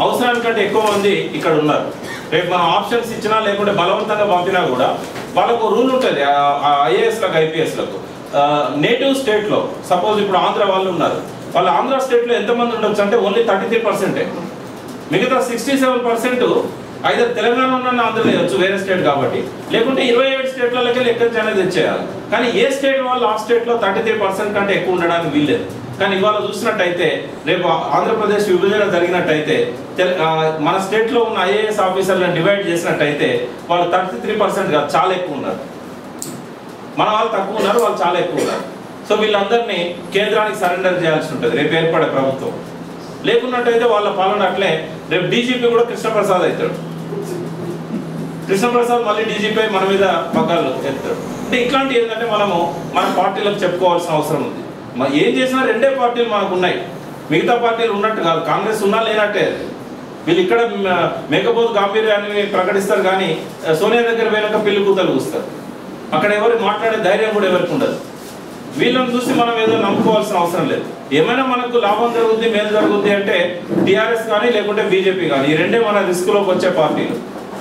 అవసరానికంటే ఎక్కువ మంది ఇక్కడ ఉన్నారు. రేపు మనం ఆప్షన్స్ ఇచ్చినా లేకుంటే బలవంతంగా పంపినా కూడా వాళ్ళకు రూల్ ఉంటుంది. ఐఏఎస్లకు ఐపీఎస్లకు నేటివ్ స్టేట్లో సపోజ్ ఇప్పుడు ఆంధ్ర వాళ్ళు ఉన్నారు, వాళ్ళు ఆంధ్ర స్టేట్లో ఎంతమంది ఉండొచ్చు అంటే ఓన్లీ 33%. మిగతా 67% ఐదర్ తెలంగాణ ఉన్న ఆంధ్రలో వేయచ్చు, వేరే స్టేట్ కాబట్టి, లేకుంటే 27 స్టేట్లకి ఎక్కడి నుంచి అనేది తెచ్చేయాలి. కానీ ఏ స్టేట్ వాళ్ళు ఆ స్టేట్లో 33% కంటే ఎక్కువ ఉండడానికి వీల్లేదు. కానీ ఇవాళ చూసినట్టయితే రేపు ఆంధ్రప్రదేశ్ విభజన జరిగినట్టయితే మన స్టేట్లో ఉన్న ఐఏఎస్ ఆఫీసర్లను డివైడ్ చేసినట్టయితే వాళ్ళు 33% కాదు, చాలా ఎక్కువ ఉన్నారు. మన వాళ్ళు తక్కువ ఉన్నారు, వాళ్ళు చాలా ఎక్కువ ఉన్నారు. సో వీళ్ళందరినీ కేంద్రానికి సరెండర్ చేయాల్సి ఉంటుంది రేపు ఏర్పడే ప్రభుత్వం. లేకున్నట్టయితే వాళ్ళ పాలన అట్లే రేపు డీజీపీ కూడా కృష్ణప్రసాద్ అవుతాడు. కృష్ణప్రసాద్ మళ్ళీ డీజీపీ మన మీద పగ్గాలు ఎత్తాడు. అంటే ఇట్లాంటివి ఏంటంటే మనము మన పార్టీలకు చెప్పుకోవాల్సిన అవసరం ఉంది. ఏం చేసినా 2 పార్టీలు మనకు ఉన్నాయి, మిగతా పార్టీలు ఉన్నట్టు కాదు. కాంగ్రెస్ ఉన్నా లేనట్టే. వీళ్ళు ఇక్కడ మేకపోతు గాంభీర్యాన్ని ప్రకటిస్తారు కానీ సోనియా దగ్గర వెనక పిల్లి కూతలు కూస్తారు. అక్కడ ఎవరు మాట్లాడే ధైర్యం కూడా ఎవరికి ఉండదు. వీళ్ళని చూసి మనం ఏదో నమ్ముకోవాల్సిన అవసరం లేదు. ఏమైనా మనకు లాభం జరుగుద్ది, మేలు జరుగుద్ది అంటే టీఆర్ఎస్ కానీ లేకుంటే బీజేపీ కానీ, ఈ 2 మన రిస్క్లోకి వచ్చే పార్టీలు.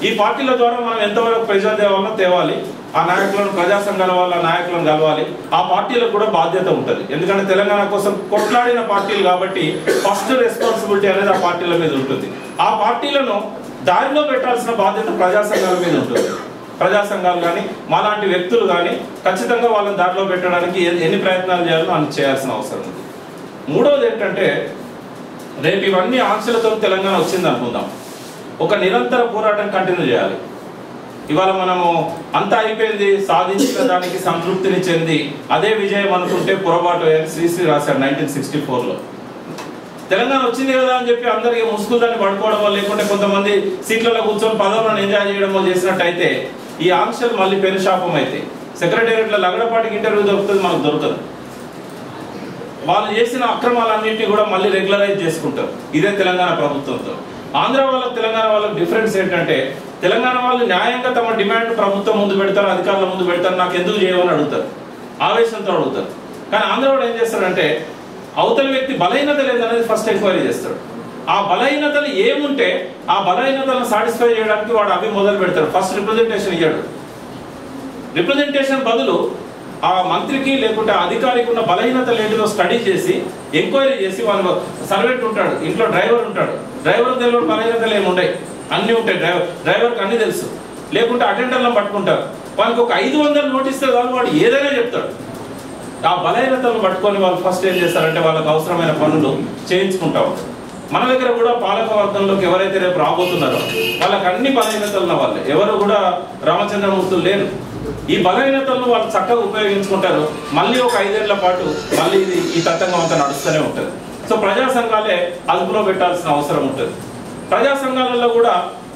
ఈ పార్టీల ద్వారా మనం ఎంతవరకు ప్రెజర్ తేవాలి, ఆ నాయకులను, ప్రజా సంఘాల వాళ్ళ నాయకులను కలవాలి. ఆ పార్టీలకు కూడా బాధ్యత ఉంటుంది, ఎందుకంటే తెలంగాణ కోసం కొట్లాడిన పార్టీలు కాబట్టి ఫస్ట్ రెస్పాన్సిబిలిటీ అనేది ఆ పార్టీల మీద ఉంటుంది. ఆ పార్టీలను దారిలో పెట్టాల్సిన బాధ్యత ప్రజా సంఘాల మీద ఉంటుంది. ప్రజా సంఘాలు కానీ మాలాంటి వ్యక్తులు కానీ ఖచ్చితంగా వాళ్ళని దారిలో పెట్టడానికి ఎన్ని ప్రయత్నాలు చేయాలో అన్ని చేయాల్సిన అవసరం ఉంది. మూడవది ఏంటంటే రేపు ఇవన్నీ ఆంక్షలతో తెలంగాణ వచ్చింది అనుకుందాం, ఒక నిరంతర పోరాటం కంటిన్యూ చేయాలి. ఇవాళ మనము అంతా అయిపోయింది, సాధించిన దానికి సంతృప్తిని చెంది అదే విజయం అనుకుంటే పొరపాటు అని శ్రీశ్రీ రాశాడు 1964లో. తెలంగాణ వచ్చింది కదా అని చెప్పి అందరికీ ముసుగుదాన్ని పడుకోవడమో లేకుంటే కొంతమంది సీట్లలో కూర్చొని పదవులను ఎంజాయ్ చేయడమో చేసినట్టయితే ఈ ఆంక్షలు మళ్ళీ పెనుశాపం అయితే సెక్రటేరియట్లో లగడపాటికి ఇంటర్వ్యూ దొరుకుతుంది, మనకు దొరకదు. వాళ్ళు చేసిన అక్రమాలన్నింటినీ కూడా మళ్ళీ రెగ్యులరైజ్ చేసుకుంటారు ఇదే తెలంగాణ ప్రభుత్వంతో. ఆంధ్ర వాళ్ళకి తెలంగాణ వాళ్ళకి డిఫరెన్స్ ఏంటంటే తెలంగాణ వాళ్ళు న్యాయంగా తమ డిమాండ్ ప్రభుత్వం ముందు పెడతారు, అధికారుల ముందు పెడతారు, నాకు ఎందుకు చేయమని అడుగుతారు, ఆవేశంతో అడుగుతారు. కానీ ఆంధ్ర వాడు ఏం చేస్తాడంటే అవతల వ్యక్తి బలహీనత లేదనేది ఫస్ట్ ఎంక్వైరీ చేస్తాడు. ఆ బలహీనతలు ఏముంటే ఆ బలహీనతలను సాటిస్ఫై చేయడానికి వాడు అవి మొదలు పెడతాడు. First representation ఇయ్యాడు. రిప్రజెంటేషన్ బదులు ఆ మంత్రికి లేకుంటే అధికారికి ఉన్న బలహీనతలు ఏంటిదో స్టడీ చేసి ఎంక్వైరీ చేసి వాళ్ళు సర్వెంట్ ఉంటాడు, ఇంట్లో డ్రైవర్ ఉంటాడు, డ్రైవర్ తెలియని బలహీనతలు ఏమి ఉండవు, అన్నీ ఉంటాయి. డ్రైవర్కి అన్నీ తెలుసు. లేకుంటే అటెండర్లను పట్టుకుంటారు, వాళ్ళకి ఒక 500 నోటిస్తే వాళ్ళు వాడు ఏదైనా చెప్తాడు. ఆ బలహీనతలను పట్టుకొని వాళ్ళు ఫస్ట్ ఏం చేస్తారంటే వాళ్ళకి అవసరమైన పనులు చేయించుకుంటా ఉంటారు. మన దగ్గర కూడా పాలక వర్గంలోకి ఎవరైతే రేపు రాబోతున్నారో వాళ్ళకి అన్ని బలహీనతలు ఉన్న వాళ్ళే, ఎవరు కూడా రామచంద్రమూర్తులు లేరు. ఈ బలహీనతలను వాళ్ళు చక్కగా ఉపయోగించుకుంటారు. మళ్ళీ ఒక 5 ఏళ్ల పాటు మళ్ళీ ఈ తతంగం అంతా నడుస్తూనే ఉంటుంది. సో ప్రజా సంఘాలే అదుపులో పెట్టాల్సిన అవసరం ఉంటుంది. ప్రజా సంఘాలలో కూడా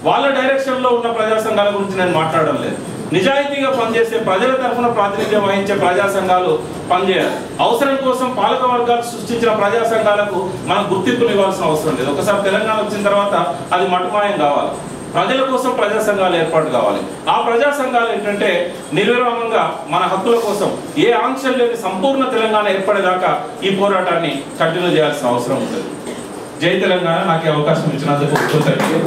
వాళ్ళ డైరెక్షన్లో ఉన్న ప్రజా సంఘాల గురించి నేను మాట్లాడడం లేదు. నిజాయితీగా పనిచేసే ప్రజల తరఫున ప్రాతినిధ్యం వహించే ప్రజా సంఘాలు పనిచేయాలి. అవసరం కోసం పాలక వర్గాలు సృష్టించిన ప్రజా సంఘాలకు మనం గుర్తింపులు ఇవ్వాల్సిన అవసరం లేదు. ఒకసారి తెలంగాణ వచ్చిన తర్వాత అది మటుమాయం కావాలి. ప్రజల కోసం ప్రజా సంఘాలు ఏర్పాటు కావాలి. ఆ ప్రజా సంఘాలు ఏంటంటే నిర్విరామంగా మన హక్కుల కోసం ఏ ఆంక్షలు లేని సంపూర్ణ తెలంగాణ ఏర్పడేదాకా ఈ పోరాటాన్ని కంటిన్యూ చేయాల్సిన అవసరం ఉంటుంది. జై తెలంగాణ. నాకు అవకాశం ఇచ్చినందుకు కృతజ్ఞతలు.